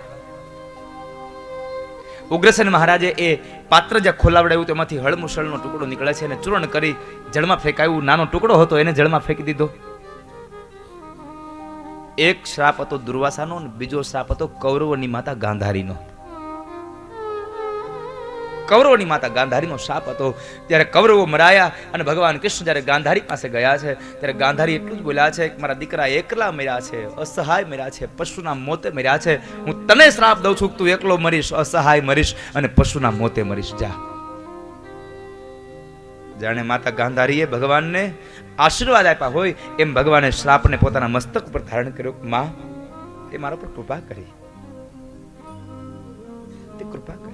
ઉગ્રસેન મહારાજે એ પાત્ર જ્યાં ખોલાવડાવ્યું તેમાંથી હળમુસળનો ટુકડો નીકળે છે અને ચૂર્ણ કરી જળમાં ફેંકાયું. નાનો ટુકડો હતો એને જળમાં ફેંકી દીધો. એક શ્રાપ હતો દુર્વાસાનો અને બીજો શ્રાપ હતો કૌરવોની માતા ગાંધારીનો. કૌરવોની માતા ગાંધારીનો શાપ હતો. ત્યારે કૌરવો મરાયા અને ભગવાન કૃષ્ણ જ્યારે ગાંધારી પાસે ગયા છે ત્યારે ગાંધારી એટલું જ બોલ્યા છે કે મારા દીકરા એકલા મર્યા છે, અસહાય મર્યા છે, પશુના મોતે મર્યા છે. હું તને શ્રાપ દઉં છું કે તું એકલો મરીશ, અસહાય મરીશ અને પશુના મોતે મરીશ. જા. જાણે માતા ગાંધારીએ ભગવાનને આશીર્વાદ આપ્યા હોય એમ ભગવાને શ્રાપને પોતાના મસ્તક ઉપર ધારણ કર્યો. માં, તે મારા પર કૃપા કરી, તે કૃપા કરી.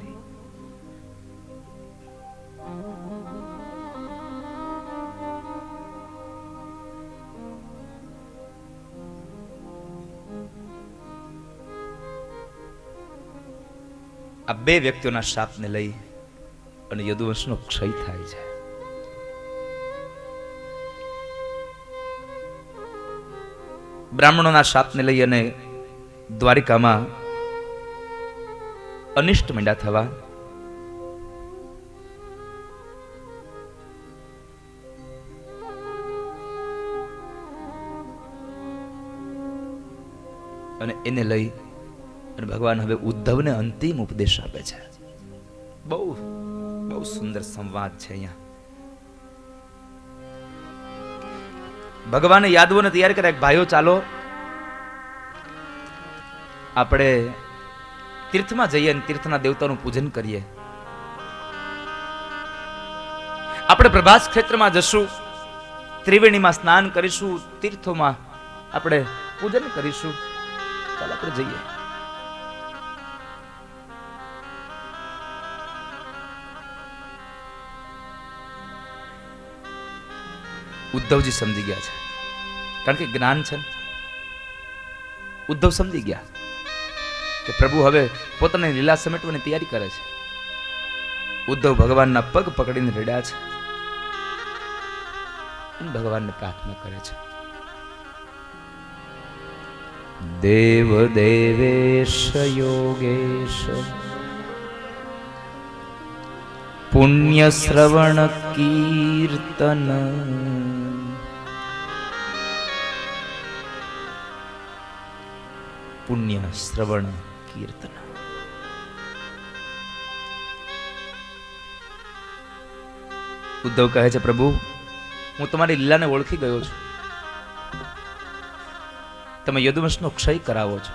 આ બે વ્યક્તિઓના શાપને લઈ અને યદુવંશનો ક્ષય થાય છે. બ્રાહ્મણોના શાપને લઈ અને દ્વારિકામાં અનિષ્ટ માંડ્યા થવા. અને એને લઈ અને ભગવાન હવે ઉદ્ધવને અંતિમ ઉપદેશ આપે છે. બહુ બહુ સુંદર સંવાદ છે અહીંયા. ભગવાને યાદવોને તૈયાર કર્યા, ભાઈઓ ચાલો આપણે તીર્થમાં જઈએ અને તીર્થના દેવતાનું પૂજન કરીએ. આપણે પ્રભાસ ક્ષેત્રમાં જશું, ત્રિવેણીમાં સ્નાન કરીશું, તીર્થોમાં આપણે પૂજન કરીશું. ચાલો આપણે જઈએ. ઉદ્ધવજી સમજી ગયા છે, કારણ કે જ્ઞાન છે. ઉદ્ધવ સમજી ગયા કે પ્રભુ હવે પોતાની લીલા સમેટવાની તૈયારી કરે છે. ઉદ્ધવ ભગવાનના પગ પકડીને રડ્યા છે અને ભગવાનને પ્રાર્થના કરે છે. દેવ દેવેશ યોગેશ પુણ્ય શ્રવણ કીર્તન પુણ્ય શ્રવણ કીર્તન. ઉદ્ધવ કહે છે, પ્રભુ હું તમારી લીલાને ઓળખી ગયો છું. તમે યદુવંશનો ક્ષય કરાવો છો,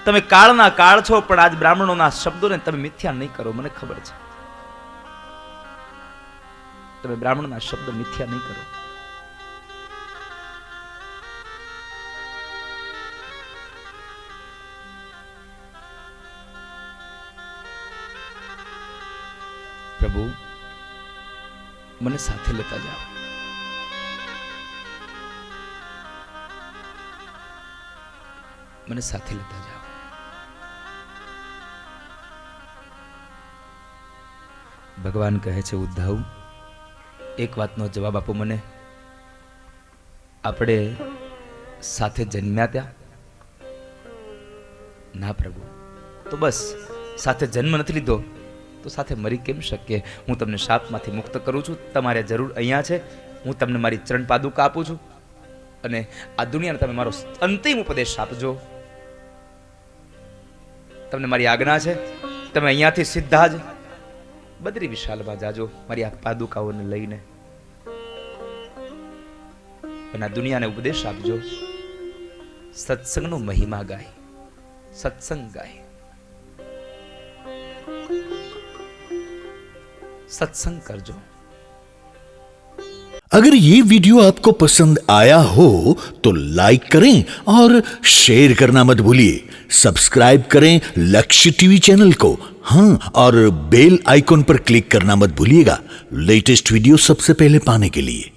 તમે કાળના કાળ છો, પણ આજ બ્રાહ્મણોના શબ્દોને તમે મિથ્યા નહીં કરો. મને ખબર છે તમે બ્રાહ્મણના શબ્દ મિથ્યા નહીં કરો. પ્રભુ મને સાથે લેતા જાઓ. મને સાથે લેતા જાઓ. ભગવાન કહે છે, ઉદ્ધવ એક વાતનો જવાબ આપો મને. આપણે સાથે જન્મ્યા ત્યાં? ના પ્રભુ. તો બસ, સાથે જન્મ નથી લીધો તો સાથે મરી કેમ શકીએ? હું તમને શાપમાંથી મુક્ત કરું છું. તમારે જરૂર અહીંયા છે. હું તમને મારી ચરણ પાદુકા આપું છું અને આ દુનિયાને તમે મારો અંતિમ ઉપદેશ આપજો. તમને મારી આજ્ઞા છે, તમે અહીંયાથી સીધા જ બદ્રી વિશાલમાં જાજો મારી આ પાદુકાઓને લઈને અને આ દુનિયાને ઉપદેશ આપજો. સત્સંગનો મહિમા ગાય, સત્સંગ ગાય, સત્સંગ કરજો. अगर ये वीडियो आपको पसंद आया हो तो लाइक करें और शेयर करना मत भूलिए। सब्सक्राइब करें लक्ष्य टीवी चैनल को, हाँ, और बेल आइकॉन पर क्लिक करना मत भूलिएगा लेटेस्ट वीडियो सबसे पहले पाने के लिए।